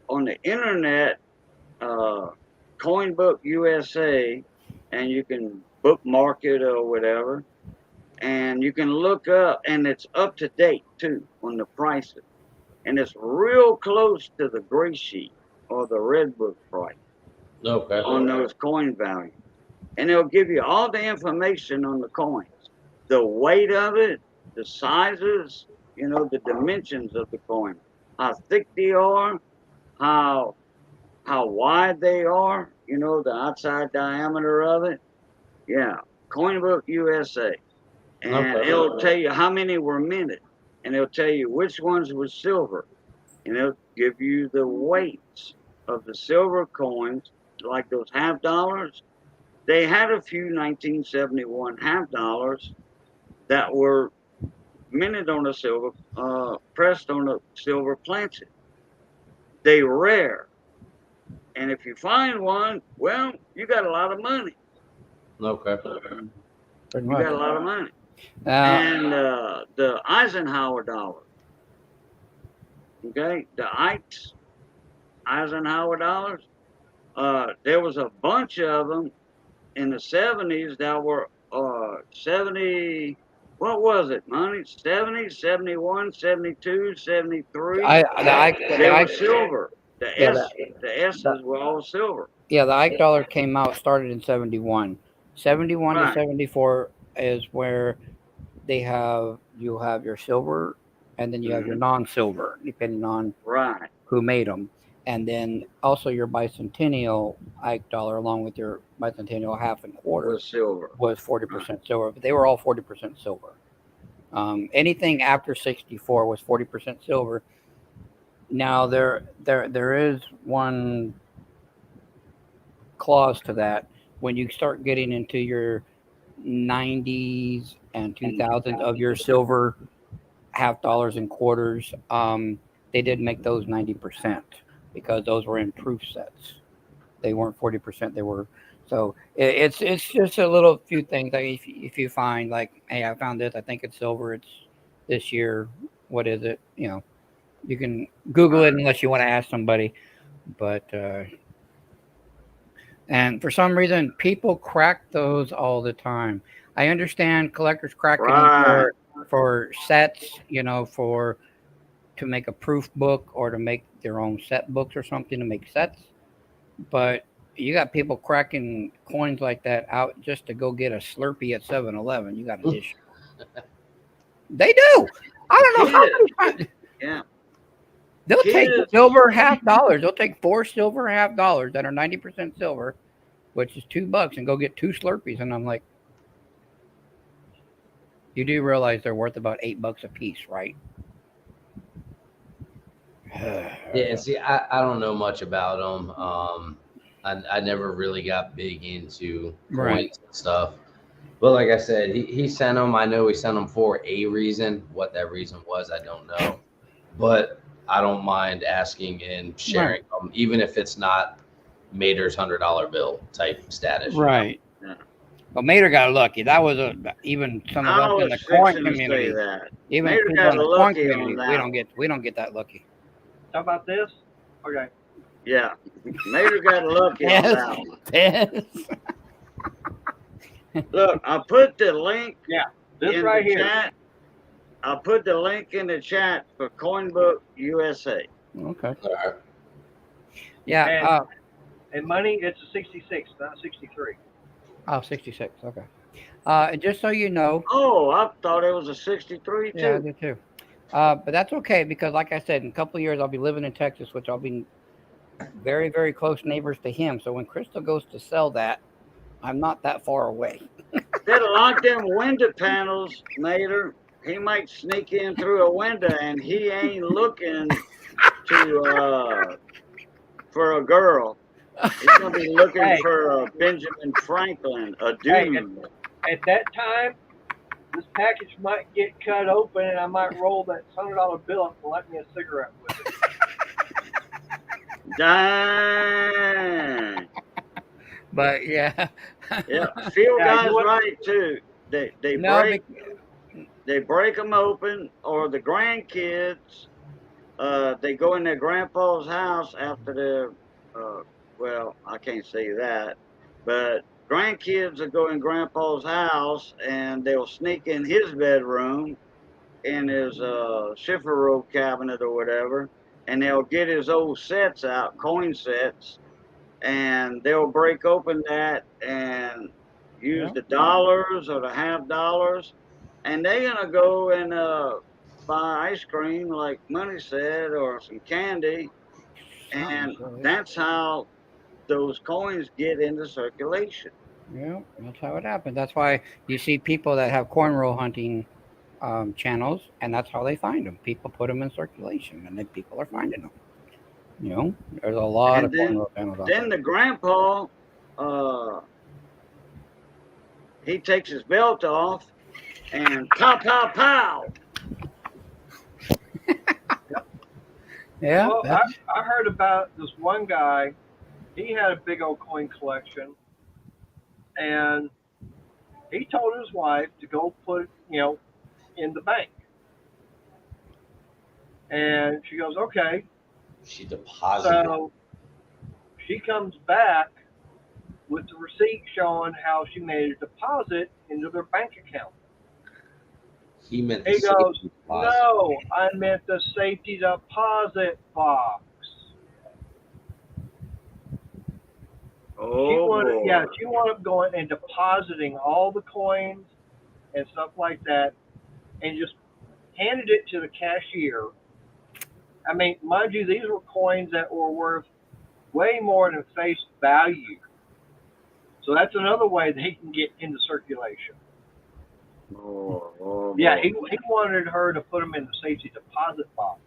on the internet, CoinBook USA, and you can bookmark it or whatever, and you can look up, and it's up to date too on the prices, and it's real close to the gray sheet or the red book price Okay. on those coin values, and it'll give you all the information on the coins, the weight of it, the sizes, the dimensions of the coin, how thick they are, how wide they are, the outside diameter of it. Yeah, CoinBook USA. And Okay. it'll tell you how many were minted. And it'll tell you which ones were silver. And it'll give you the weights of the silver coins, like those half dollars. They had a few 1971 half dollars that were minted on a silver, pressed on a silver planchet. They rare. And if you find one, well, you got a lot of money. Okay. pretty You got a much. lot of money. Now, And the Eisenhower dollar, okay, the Ike's Eisenhower dollars, there was a bunch of them in the 70s that were 70, what was it, money? 70, 71, 72, 73. They were silver. The yeah, S's were all silver. the Ike dollar started in 71. 71 to Right, 74 is where you have your silver and then you have your hmm, non-silver, depending on right, who made them. And then also your bicentennial Ike dollar, along with your bicentennial half and quarter, was silver. was Right. 40% silver. But they were all 40% silver. Anything after 64 was 40% silver. Now there is one clause to that. When you start getting into your 90s and 2000s of your silver half dollars and quarters, they did make those 90% because those were in proof sets. They weren't 40%. They were so it's just a little few things. Like if you find like, hey, I found this. I think it's silver. It's this year. What is it? You can Google it unless you want to ask somebody. But and for some reason, people crack those all the time. I understand collectors cracking them Right. for sets, for to make a proof book or to make their own set books or something to make sets. But you got people cracking coins like that out just to go get a Slurpee at 7-Eleven. You got an issue. They do. I don't know how many times. Yeah. They'll take Kids. silver half dollars. They'll take 4 silver half dollars that are 90% silver, which is $2, and go get 2 Slurpees. And I'm like, you do realize they're worth about $8 a piece, right? Yeah, see, I don't know much about them. I never really got big into coins Right. and stuff. But like I said, he sent them. I know he sent them for a reason. What that reason was, I don't know. But I don't mind asking and sharing them, even if it's not Mater's $100 bill type status. Right. Yeah. Well, Mater got lucky. That was even some of I us in was the coin fixing to say community. that. Even Mater people got in the coin lucky community, on we that. don't get that lucky. How about this? Okay. Yeah. Mater got lucky on Yes. that one. Yes. Look, I put the link This in right the here. chat. I put the link in the chat for CoinBook USA. Okay. All right. Yeah. And money, it's a 66, not 63. 66. Okay. Just so you know. Oh, I thought it was a 63 too. Yeah, I do too. But that's okay because, like I said, in a couple of years I'll be living in Texas, which I'll be very, very close neighbors to him. So when Crystal goes to sell that, I'm not that far away. Better lock them window panels, Mater. He might sneak in through a window, and he ain't looking for a girl. He's gonna be looking for a Benjamin Franklin, a dude. At that time, this package might get cut open, and I might roll that $100 bill up and light me a cigarette with it. Dang. But yeah. Yeah, Phil Yeah, guy's you want- right too. They break them open, or the grandkids, they go in their grandpa's house after their, well, I can't say that, but grandkids will go in grandpa's house and they'll sneak in his bedroom, in his shiffer robe cabinet or whatever, and they'll get his old sets out, coin sets, and they'll break open that and use the dollars or the half dollars, and they're gonna go and buy ice cream, like Money said, or some candy, and that's how those coins get into circulation. Yeah, that's how it happens. That's why you see people that have cornrow hunting channels, and that's how they find them. People put them in circulation, and then people are finding them. There's a lot of cornrow channels out there. Then the grandpa, he takes his belt off and pow, pow, pow. Yeah. Well, I heard about this one guy. He had a big old coin collection, and he told his wife to go put it, in the bank. And she goes, okay. She deposited. So she comes back with the receipt showing how she made a deposit into their bank account. He meant He goes, no, I meant the safety deposit box. Oh, she wanted going and depositing all the coins and stuff like that, and just handed it to the cashier. I mean, mind you, these were coins that were worth way more than face value. So that's another way they can get into circulation. Yeah, he wanted her to put them in the safety deposit box.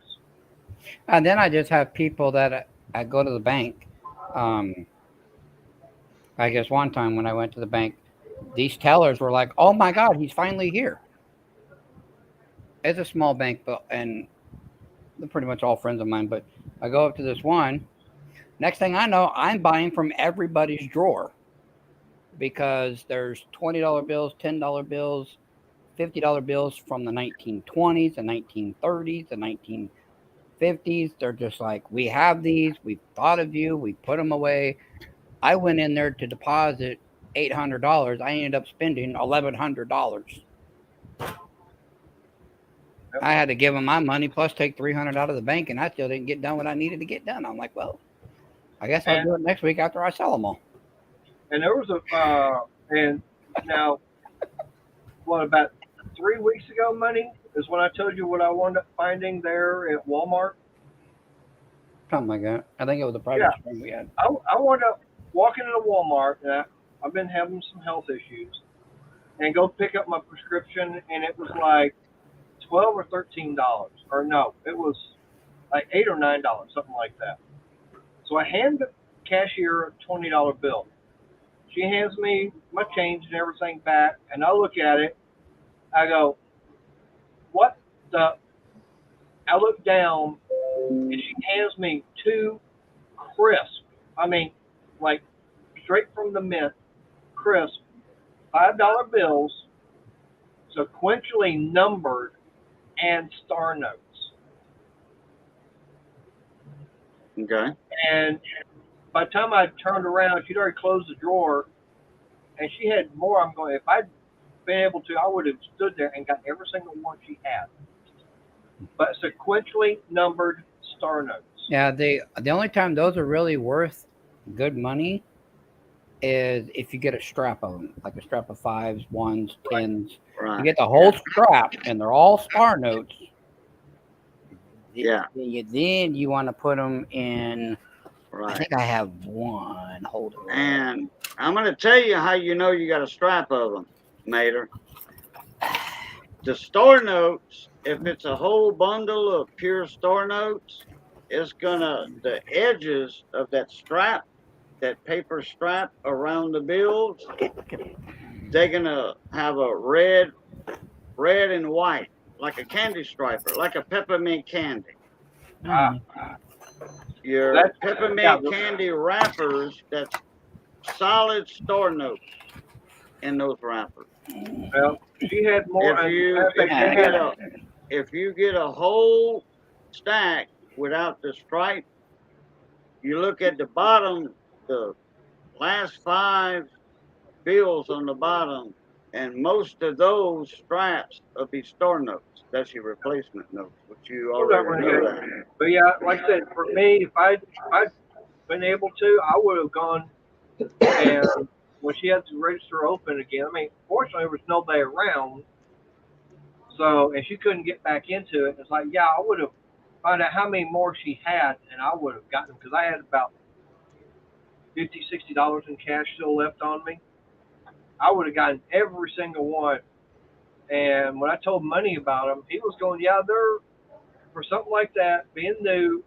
And then I just have people that I go to the bank. I guess one time when I went to the bank, these tellers were like, "Oh my God, he's finally here." It's a small bank, and they're pretty much all friends of mine. But I go up to this one. Next thing I know, I'm buying from everybody's drawer because there's $20 bills, $10 bills, $50 bills from the 1920s, the 1930s, the 50s. They're just like, we have these. We've thought of you. We put them away. I went in there to deposit $800. I ended up spending $1,100. I had to give them my money plus take $300 out of the bank, and I still didn't get done what I needed to get done. I'm like, well, I guess I'll do it next week after I sell them all. And there was and now, what, about 3 weeks ago, Money, is when I told you what I wound up finding there at Walmart. Something like that. I think it was a private stream we had. I wound up walking into Walmart, and I've been having some health issues, and go pick up my prescription, and it was like $12 or $13, or no, it was like $8 or $9, something like that. So I hand the cashier a $20 bill. She hands me my change and everything back, and I look at it. I go, what the? I look down, and she hands me two crisp, I mean, like straight from the mint, crisp, $5 bills, sequentially numbered, and star notes. Okay. And by the time I turned around, she'd already closed the drawer, and she had more. I'm going, if I'd been able to, I would have stood there and got every single one she had. But sequentially numbered star notes. Yeah, the only time those are really worth good money is if you get a strap of them, like a strap of 5s, 1s, 10s. Right. You get the whole strap, and they're all star notes. Yeah. Then you want to put them in. Right. I think I have one. Hold on. And I'm going to tell you how you know you got a strap of them, Mater. The store notes, if it's a whole bundle of pure store notes, it's gonna, the edges of that strap, that paper strap around the bills, they're gonna have a red and white, like a candy striper, like a peppermint candy. Your peppermint candy wrappers, that's solid store notes in those wrappers. Well, she had more. If you get a whole stack without the stripe, you look at the bottom, the last 5 bills on the bottom, and most of those straps will be store notes. That's your replacement notes, which you already know that. But yeah, like I said, for me, if I'd been able to, I would have gone, and when she had the register open again, I mean, fortunately there was nobody around, so, and she couldn't get back into it. It's like, yeah, I would have found out how many more she had, and I would have gotten them, because I had about $50, $60 in cash still left on me. I would have gotten every single one. And when I told Money about them, he was going, yeah, they're, for something like that, being new,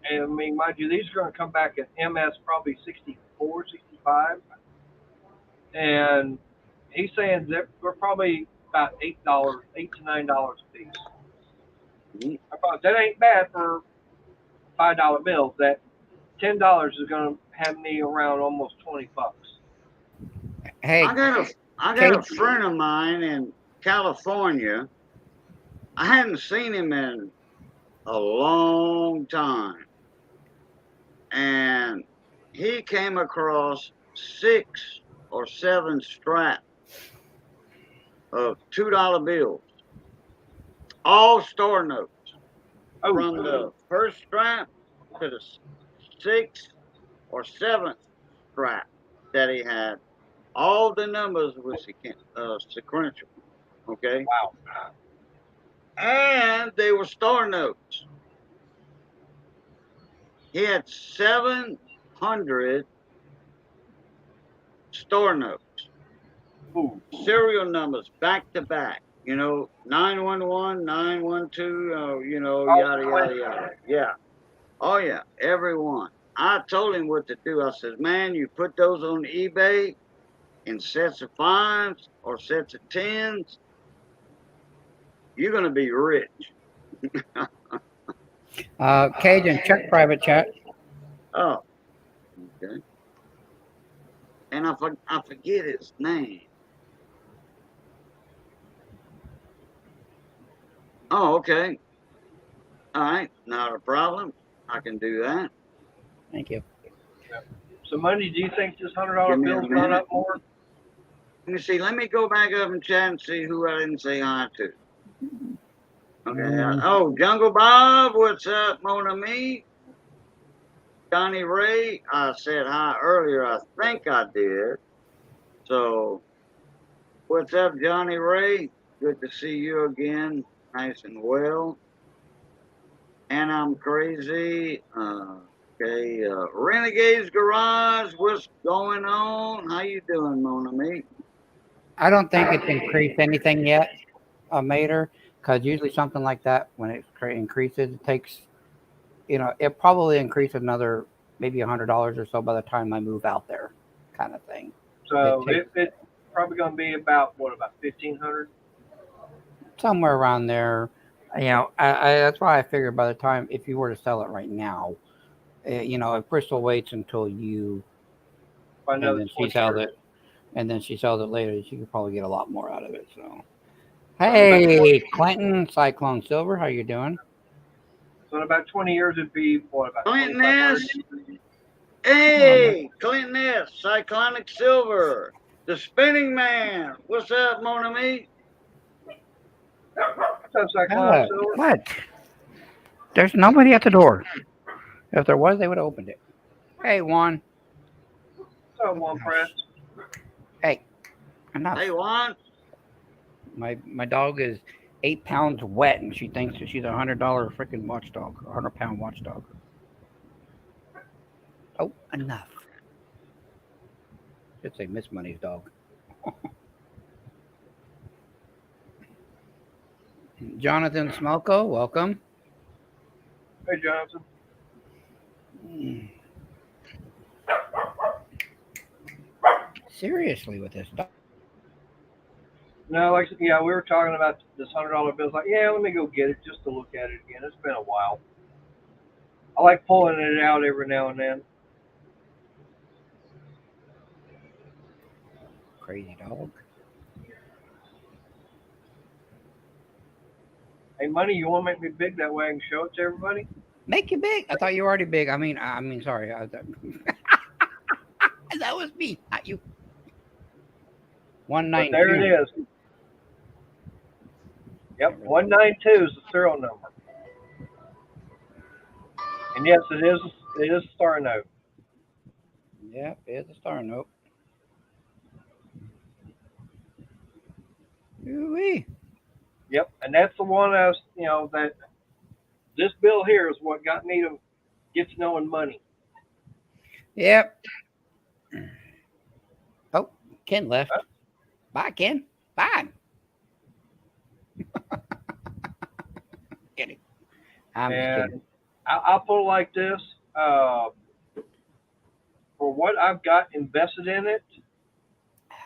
and I mean, mind you, these are going to come back at MS probably 64, 65. And he's saying that they're probably about $8, $8 to $9 a piece. Mm-hmm. I thought that ain't bad for $5 bills. That $10 is going to have me around almost $20. Hey, I got a friend of mine in California. I hadn't seen him in a long time, and he came across 6 or 7 straps of $2 bills, all store notes, from the first strap to the 6th or 7th strap that he had. All the numbers were sequential, okay? Wow. And they were store notes. He had 700 store notes. Ooh. Serial numbers back to back. You know, 911, 912, you know, yada, yada, yada. Yeah. Oh, yeah, every one. I told him what to do. I said, man, you put those on eBay in sets of 5s or sets of 10s, you're going to be rich. Cajun, check private chat. Oh, okay. And I forget his name. Oh, okay. All right, not a problem. I can do that. Thank you. So Monday, do you think this $100 Give me a bill's gone minute. up more? Let me see. Let me go back up and chat and see who I didn't say hi to. Okay. Oh, Jungle Bob, what's up, Mon Ami? Johnny Ray, I said hi earlier. I think I did. So, what's up, Johnny Ray? Good to see you again. Nice and well. And I'm crazy. Okay. Renegades Garage, what's going on? How you doing, Mon Ami? I don't think it's increased anything yet, Mater, because usually something like that, when it increases, it takes, it probably increases another maybe $100 or so by the time I move out there, kind of thing. So it's probably going to be about 1,500. Somewhere around there. That's why I figured by the time, if you were to sell it right now, if Bristol waits until you, I know and then she sells it, later, she could probably get a lot more out of it. So, hey, Clinton Cyclone Silver, how you doing? So in about 20 years, it'd be about Clinton 2,500. S. Hey, Clinton S. Cyclonic Silver. The Spinning Man. What's up, Mon Ami? What's up, Cyclone Silver? What? There's nobody at the door. If there was, they would have opened it. Hey, Juan. What's up, One Press? Hey, enough. Hey, Juan. My dog is 8 pounds wet, and she thinks that she's $100 freaking watchdog, a 100-pound watchdog. Oh, enough. Should say Miss Money's dog. Jonathan Smelko, welcome. Hey, Johnson. Seriously with this dog. No, we were talking about this $100 bill. It's like, yeah, let me go get it just to look at it again. It's been a while. I like pulling it out every now and then. Crazy dog. Hey, Money, you want to make me big that way I can show it to everybody? Make you big. I thought you were already big. I mean, sorry. That was me, not you. 192. There it is. Yep, 192 is the serial number. And yes, it is a star note. Yep, it's a star note. Ooh-wee. Yep, and that's the one I was, that this bill here is what got me to get to knowing money. Yep. Oh, Ken left. Bye, Ken. Bye. Kidding. I'm just kidding. I'll put it like this. For what I've got invested in it,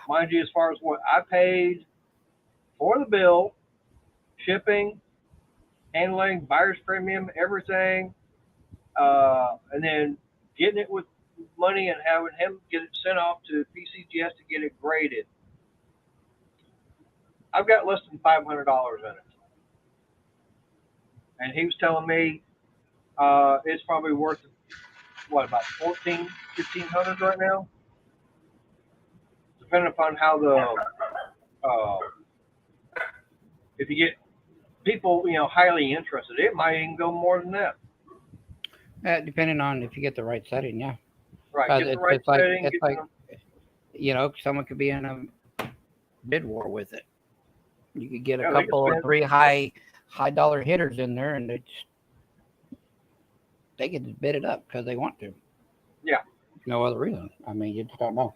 mind you, as far as what I paid for the bill, shipping, handling, buyer's premium, everything, and then getting it with money and having him get it sent off to PCGS to get it graded, I've got less than $500 in it. And he was telling me it's probably worth, about $1,500 right now? Depending upon how if you get people, highly interested, it might even go more than that. Depending on if you get the right setting, yeah. Right, get the right setting. It's like, someone could be in a bid war with it. You could get a couple or 3 high dollar hitters in there, and they can just bid it up because they want to. Yeah. No other reason. I mean, you just don't know.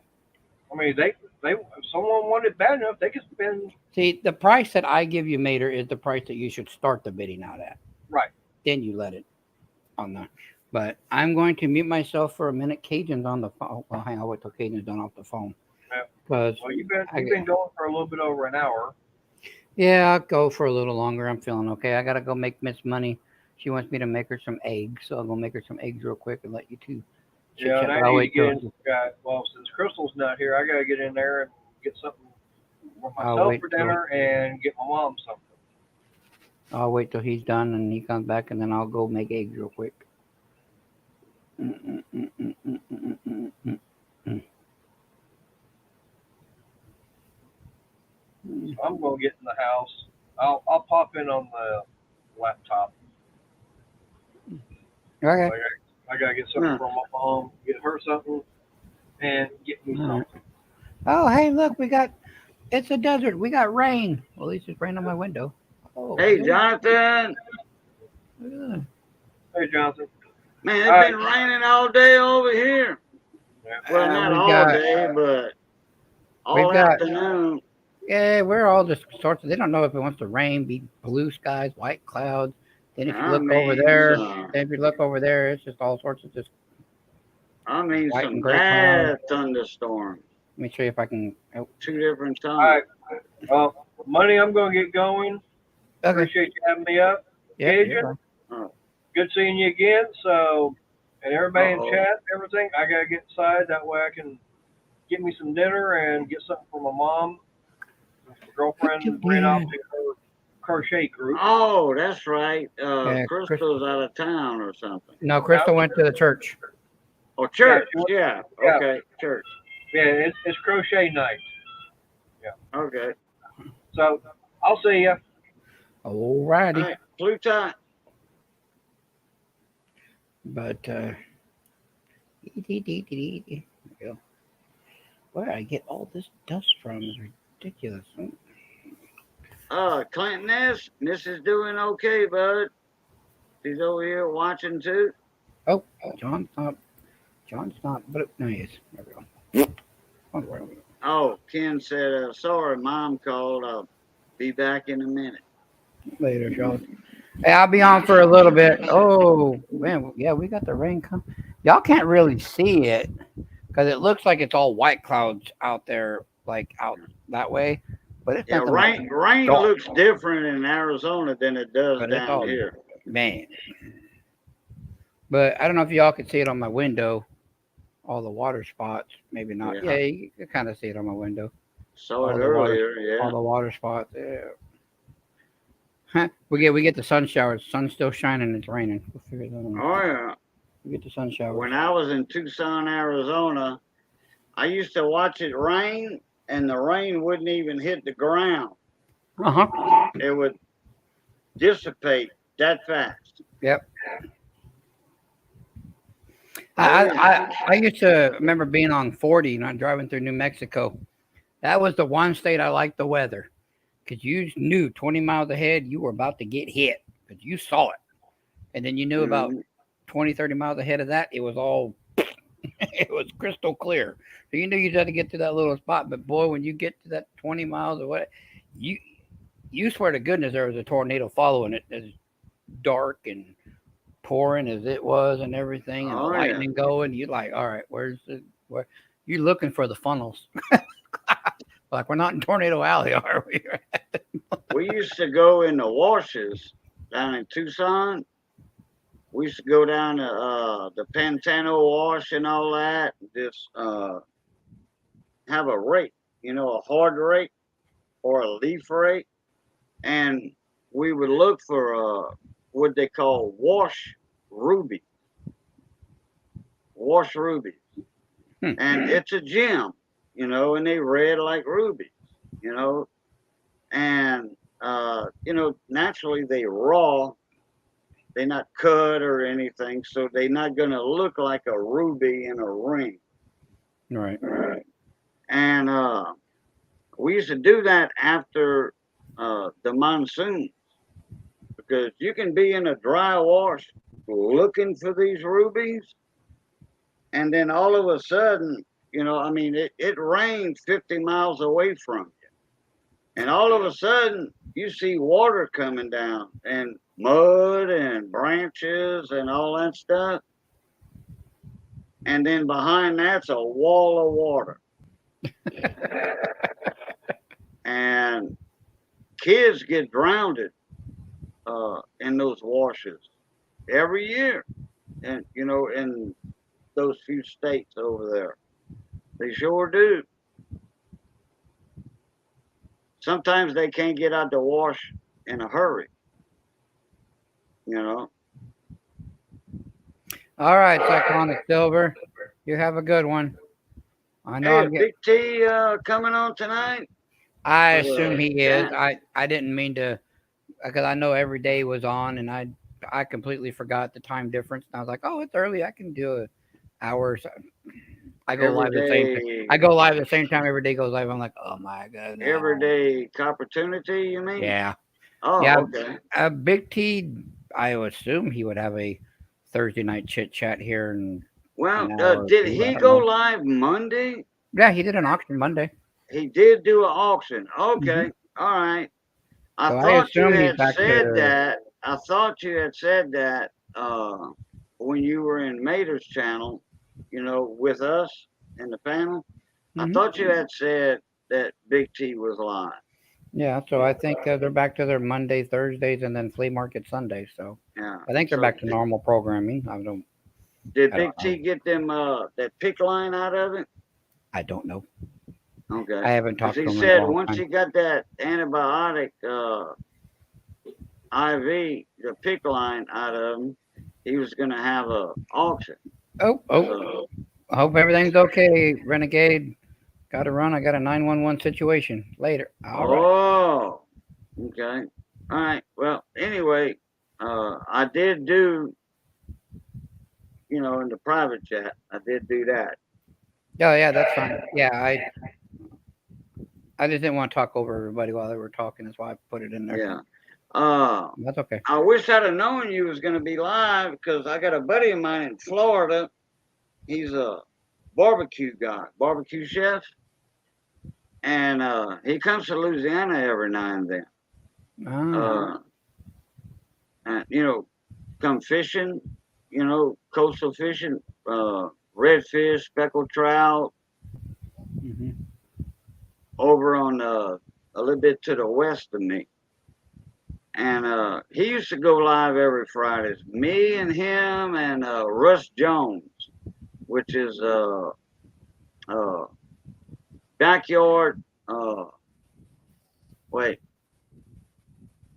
I mean, they if someone wanted bad enough, they could spend. See, the price that I give you, Mater, is the price that you should start the bidding out at. Right. Then you let it on that. But I'm going to mute myself for a minute. Cajun's on the phone. Well, hang on, wait till Cajun's done off the phone. Well, you've been going for a little bit over an hour. Yeah, I'll go for a little longer. I'm feeling okay. I gotta go make Miss Money. She wants me to make her some eggs, so I'll go make her some eggs real quick and let you two. Yeah, and I need to get in. Well, since Crystal's not here, I gotta get in there and get something for myself for dinner and get my mom something. I'll wait till he's done and he comes back, and then I'll go make eggs real quick. I'm gonna get in the house. I'll pop in on the laptop. Okay. I gotta get something from my mom, get her something, and get me All right. something. Oh, hey, look, it's a desert. We got rain. Well, at least it's rain on my window. Oh, Hey, look Jonathan. at that. Hey, Johnson. Man, it's been raining all day over here. Yeah. Well, not we all got- day, but we've all got- afternoon. Yeah, we're all just sorts of. They don't know if it wants to rain, be blue skies, white clouds. Then if you look over there, it's just all sorts of just. White some and gray bad thunderstorms. Let me show you if I can. Oh, 2 different All times. right. Well, Money, I'm gonna get going. okay. Appreciate you having me up. Yeah. Cajun, you're fine. good seeing you again. So, and everybody Uh-oh. in chat, everything, I gotta get inside. That way I can get me some dinner and get something for my mom. My girlfriend ran off to her crochet group. Oh, that's right. Yeah, Crystal's out of town or something. No, Crystal went to the church. Oh, church. Yeah, Yeah. Okay, church. Yeah, it's crochet night. Okay. So I'll see you. Alrighty. All right. Pluton. But there we go. Where I get all this dust from is ridiculous. Clinton This is doing okay, bud. He's over here watching too. Oh, John's not. But no, he is. There we go. Where are we? Oh, Ken said, sorry, Mom called. I'll be back in a minute. Later, Sean. Hey, I'll be on for a little bit. Oh, man. Yeah, we got the rain come. Y'all can't really see it because it looks like it's all white clouds out there, like out that way. But it's Yeah, nothing rain dark. looks different in Arizona than it does But it's down all- here. Man. But I don't know if y'all can see it on my window. All the water spots. Maybe not. Yeah. Yeah, you can kind of see it on my window. Saw it All the water- earlier, yeah. All the water spots. Yeah. Huh. We get the sun showers. Sun's still shining. It's raining. We'll figure that out. Oh, yeah. We get the sun showers. When I was in Tucson, Arizona, I used to watch it rain, and the rain wouldn't even hit the ground. Uh-huh. It would dissipate that fast. Yep. I used to remember being on 40 and I'm driving through New Mexico. That was the one state I liked the weather because you knew 20 miles ahead you were about to get hit because you saw it. And then you knew about 20, 30 miles ahead of that, it was all, it was crystal clear. So you knew you had to get to that little spot. But boy, when you get to that 20 miles or what, you swear to goodness there was a tornado following it as dark and pouring as it was and everything and lightning going. You're like, all right, where you're looking for the funnels. Like we're not in Tornado Alley, are we? We used to go in the washes down in Tucson. We used to go down to the Pantano Wash and all that. Just have a rake, a hard rake or a leaf rake, and we would look for what they call wash rubies. Wash rubies. And it's a gem, and they red like rubies, and naturally they raw, they're not cut or anything, so they're not gonna look like a ruby in a ring. Right. And we used to do that after the monsoons, because you can be in a dry wash looking for these rubies, and then all of a sudden, it rains 50 miles away from you. And all of a sudden, you see water coming down and mud and branches and all that stuff. And then behind that's a wall of water. And kids get drowned in those washes every year. And, in those few states over there. They sure do. Sometimes they can't get out the wash in a hurry. you know. All right, Cyclonic Silver. You have a good one. I know Hey, I'm getting. Big T coming on tonight? I For assume the he is. chat? I didn't mean to, because I know every day was on, and I completely forgot the time difference. And I was like, oh, it's early. I can do an hour. So I go live the same. I go live the same time every day goes live. I'm like, oh my god. Everyday opportunity, you mean? Yeah. Oh, Yeah. okay. Big T. I would assume he would have a Thursday night chit chat here in Well, an hour or did two. I he don't go know. live Monday? Yeah, he did an auction Monday. He did do an auction. Mm-hmm. Okay. All right. I So I thought you assume he's had back said to. that. I thought you had said that when you were in Mater's channel, with us in the panel. I Mhm. thought you had said that Big T was live. Yeah, so I think they're back to their Monday, Thursdays, and then flea market Sundays. So Yeah. I think they're So back to normal programming. did I Big don't know. T get them that pick line out of it? I don't know. Okay. I haven't Because talked he to him in a said long once time. he got that antibiotic IV, the pick line out of him, he was going to have a auction. Oh, So, I hope everything's okay, Renegade. Got to run. I got a 911 situation later. All right. oh, okay. All right. Well, anyway, I did do, in the private chat, I did do that. Oh yeah, that's fine. Yeah, I just didn't want to talk over everybody while they were talking. That's why I put it in there. Yeah. That's okay. I wish I'd have known you was going to be live because I got a buddy of mine in Florida. He's a barbecue guy, barbecue chef. And he comes to Louisiana every now and then. Ah. And, come fishing, coastal fishing, redfish, speckled trout, Hmm. over on a little bit to the west of me. And he used to go live every Fridays. Me and him and Russ Jones, which is backyard. Wait,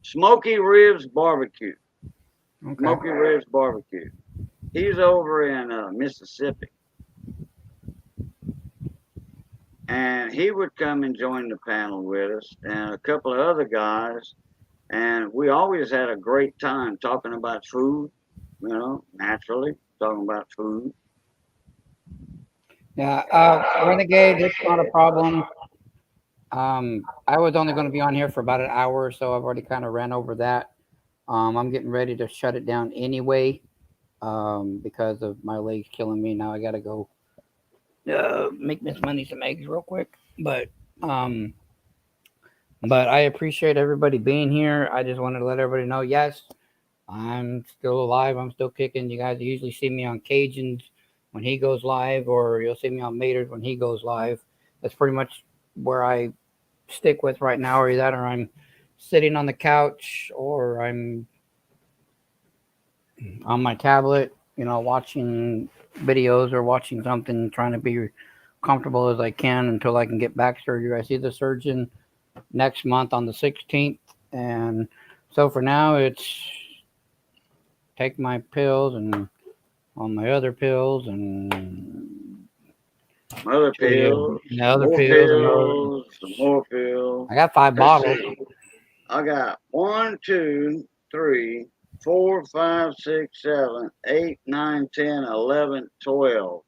Smoky Ribs Barbecue. Okay. Smoky Ribs Barbecue. He's over in Mississippi. And he would come and join the panel with us and a couple of other guys. And we always had a great time talking about food, naturally, talking about food. Yeah, Renegade, it's not a problem. I was only going to be on here for about an hour or so. I've already kind of ran over that. I'm getting ready to shut it down anyway, because of my legs killing me. Now I got to go make Miss Money some eggs real quick. But I appreciate everybody being here. I just wanted to let everybody know, yes, I'm still alive. I'm still kicking. You guys usually see me on Cajuns when he goes live, or you'll see me on Maters when he goes live. That's pretty much where I stick with right now, or that, or I'm sitting on the couch, or I'm on my tablet, watching videos or watching something, trying to be comfortable as I can until I can get back surgery. I see the surgeon next month on the 16th, and so for now it's take my pills and on my other pills and Other pills, and the other more pills, pills, some more pills. I got 5 Let's bottles. see. I got 1, 2, 3, 4, 5, 6, 7, 8, 9, 10, 11, 12.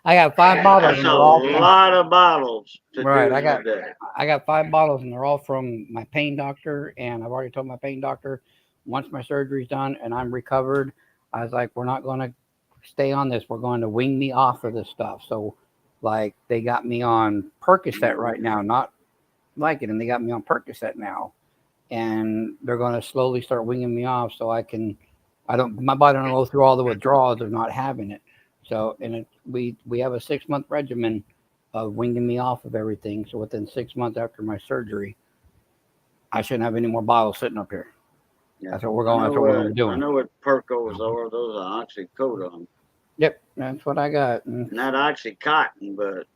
I got 5 bottles. That's And a they're all from, lot of bottles to right. do I today. got 5 bottles, and they're all from my pain doctor. And I've already told my pain doctor, once my surgery's done and I'm recovered, I was like, we're not going to stay on this. We're going to wing me off of this stuff. So, like, they got me on Percocet right now, not like it, and they got me on Percocet now, and they're going to slowly start winging me off so my body don't go through all the withdrawals of not having it. So, and we have a 6-month regimen of winging me off of everything. So within 6 months after my surgery, I shouldn't have any more bottles sitting up here. Yeah. That's what we're going. That's what we're going to be doing. I know what Percos are. Those are oxycodone. Yep, that's what I got. And Not oxycontin, but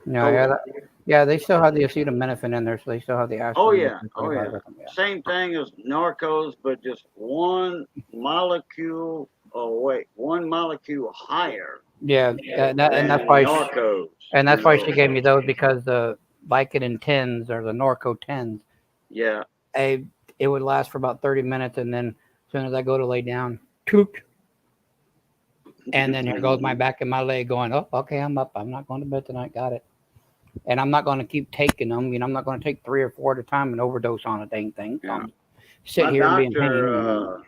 Yeah, they still have the acetaminophen in there, so they still have the aspirin. Oh yeah, with oh yeah. them, yeah. Same thing as narcos, but just one molecule. Oh wait, one molecule higher Yeah, and that's than narcos. and that's you why know. she gave me those because the Vicodin 10s or the Norco 10s, Yeah, it would last for about 30 minutes, and then as soon as I go to lay down, toot, and then here goes my back and my leg going, oh, okay, I'm up. I'm not going to bed tonight. Got it. And I'm not going to keep taking them. I'm not going to take 3 or 4 at a time and overdose on a dang thing. So Yeah. sit my here and be in doctor, pain.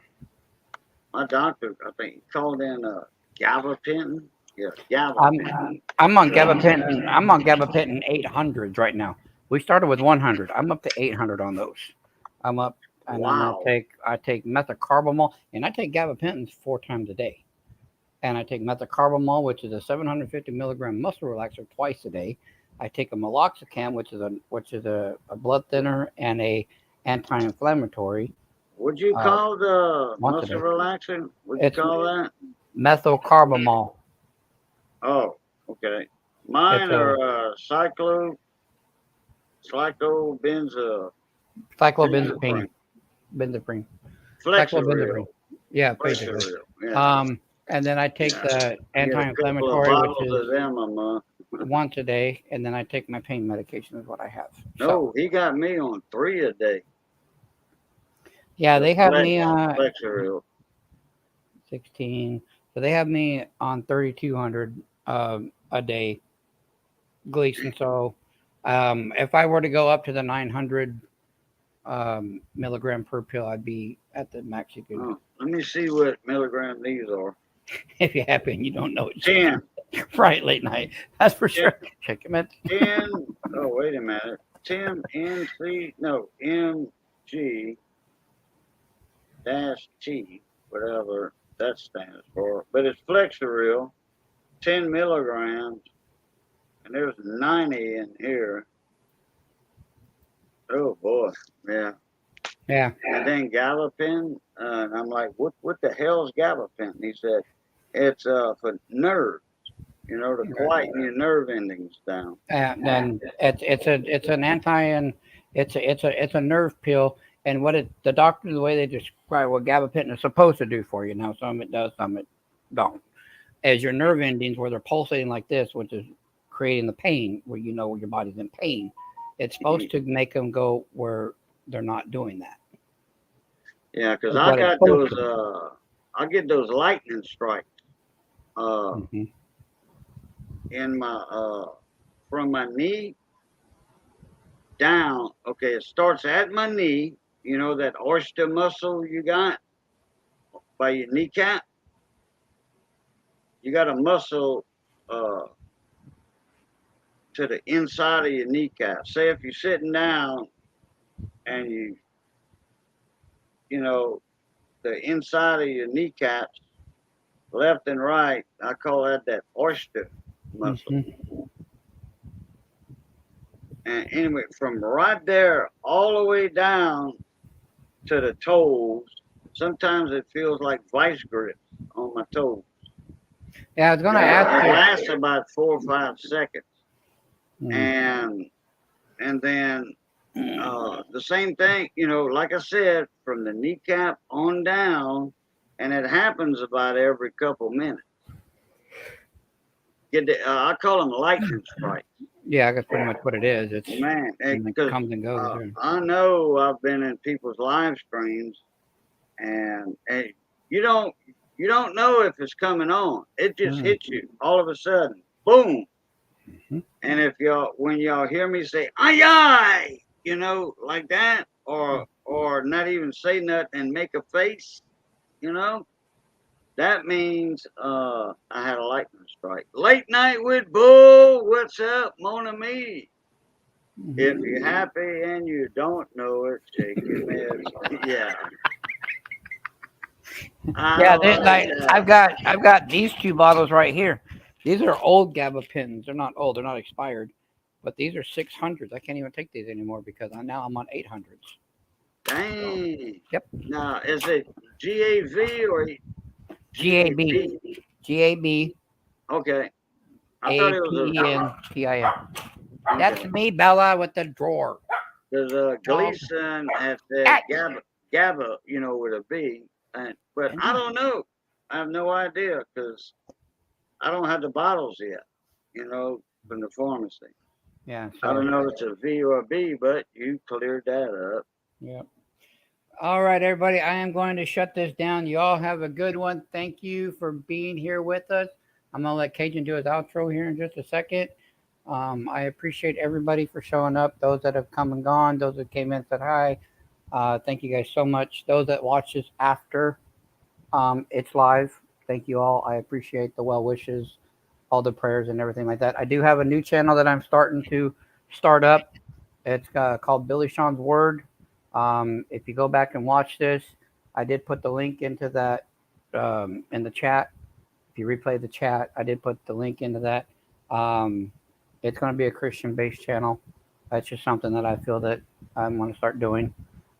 my doctor, I think, called in gabapentin. Yeah, gabapentin. I'm on gabapentin. I'm on gabapentin 800s right now. We started with 100. I'm up to 800 on those. I'm up, and Wow. I take methocarbamol, and I take gabapentins 4 times a day. And I take methocarbamol, which is a 750 milligram muscle relaxer, twice a day. I take a meloxicam, which is a blood thinner and a anti-inflammatory. Would you call the once a muscle day. relaxant? Would you It's call that? methocarbamol. Oh, okay. Mine It's a are cyclobenzapine. Benzaprine. Flexeril. Yeah, basically. Flexeril. Yeah. And then I take the I get a couple of anti-inflammatory, which bottles is of them a month. once a day, and then I take my pain medication is what I have. No, he got me on 3 a day. Yeah, they have me Flexeril. 16. So they have me on 3,200 a day, Gleason. So if I were to go up to the 900 milligram per pill, I'd be at the max you could. Oh, let me see what milligram these are. If you're happy and you don't know it. 10. Right, late night. That's for sure. Check him out. 10. Oh, wait a minute. 10 NC. No, MG dash T, whatever that stands for. But it's Flexeril, 10 milligrams, and there's 90 in here. Oh boy, yeah. Yeah. And then gabapentin, and I'm like, what the hell is gabapentin? He said, it's for nerves, to quieten your nerve endings down. And it's an anti and it's a nerve pill. And the doctor, the way they describe what gabapentin is supposed to do for you. Now, some it does, some it don't. As your nerve endings, where they're pulsating like this, which is creating the pain, where your body's in pain, it's supposed to make them go where they're not doing that. Yeah, because I got those. I get those lightning strikes. In my from my knee down. Okay, it starts at my knee. You know that oyster muscle you got by your kneecap? You got a muscle to the inside of your kneecap. Say if you're sitting down and the inside of your kneecaps, left and right, I call that oyster muscle. And anyway, from right there all the way down to the toes, sometimes it feels like vice grips on my toes. Yeah, I was going to ask you. It you. lasts about 4 or 5 seconds. And then the same thing, like I said, from the kneecap on down, and it happens about every couple minutes. I call them lightning strikes. Yeah, that's pretty much what it is. It's it comes and goes. I know I've been in people's live streams, and you don't know if it's coming on. It just hits you all of a sudden, boom. And when y'all hear me say "ay," like that, or not even say nothing and make a face, that means I had a lightning strike. Late night with Bull. What's up, Mon ami? If you're happy and you don't know it, shake your head. Yeah. I've got these 2 bottles right here. These are old gabapentins. They're not old. They're not expired. But these are 600s. I can't even take these anymore because now I'm on 800s. Dang. Yep. Now, is it GAV or GAB? GAB. Okay. I thought it was APNPIN. a. That's Okay. me, Bella, with the drawer. There's a Gleason at that GABA, with a B. But I don't know. I have no idea because I don't have the bottles yet, from the pharmacy. Yeah. I don't know if it's a V or a B, but you cleared that up. Yep. All right, everybody. I am going to shut this down. You all have a good one. Thank you for being here with us. I'm going to let Cajun do his outro here in just a second. I appreciate everybody for showing up. Those that have come and gone, those that came in, said hi. Thank you guys so much. Those that watch this after it's live, thank you all. I appreciate the well wishes, all the prayers and everything like that. I do have a new channel that I'm starting to start up. It's called Billy Sean's Word. If you go back and watch this, I did put the link into that in the chat. If you replay the chat, I did put the link into that. It's going to be a Christian-based channel. That's just something that I feel that I'm going to start doing.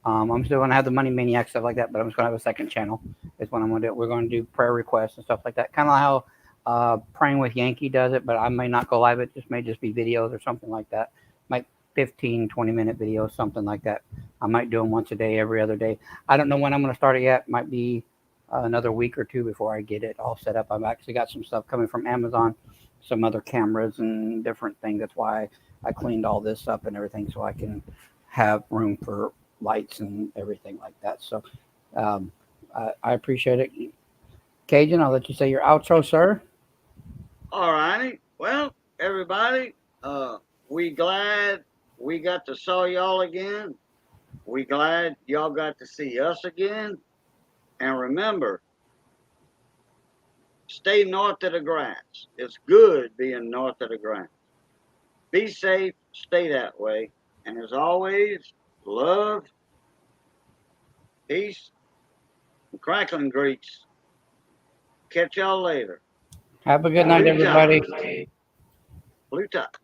I'm still going to have the Money Maniac stuff like that, but I'm just going to have a second channel. It's what I'm going to do. We're going to do prayer requests and stuff like that. Kind of how Praying with Yankee does it, but I may not go live. It just may just be videos or something like that. Like 15, 20-minute videos, something like that. I might do them once a day, every other day. I don't know when I'm going to start it yet. Might be another week or two before I get it all set up. I've actually got some stuff coming from Amazon, some other cameras and different things. That's why I cleaned all this up and everything so I can have room for lights and everything like that. So I appreciate it. Cajun, I'll let you say your outro, sir. All righty. Well, everybody, we glad we got to saw y'all again. We glad y'all got to see us again. And remember, stay north of the grass. It's good being north of the grass. Be safe, stay that way. And as always, love, peace, and crackling grease. Catch y'all later. Have a good night, everybody. Blue top.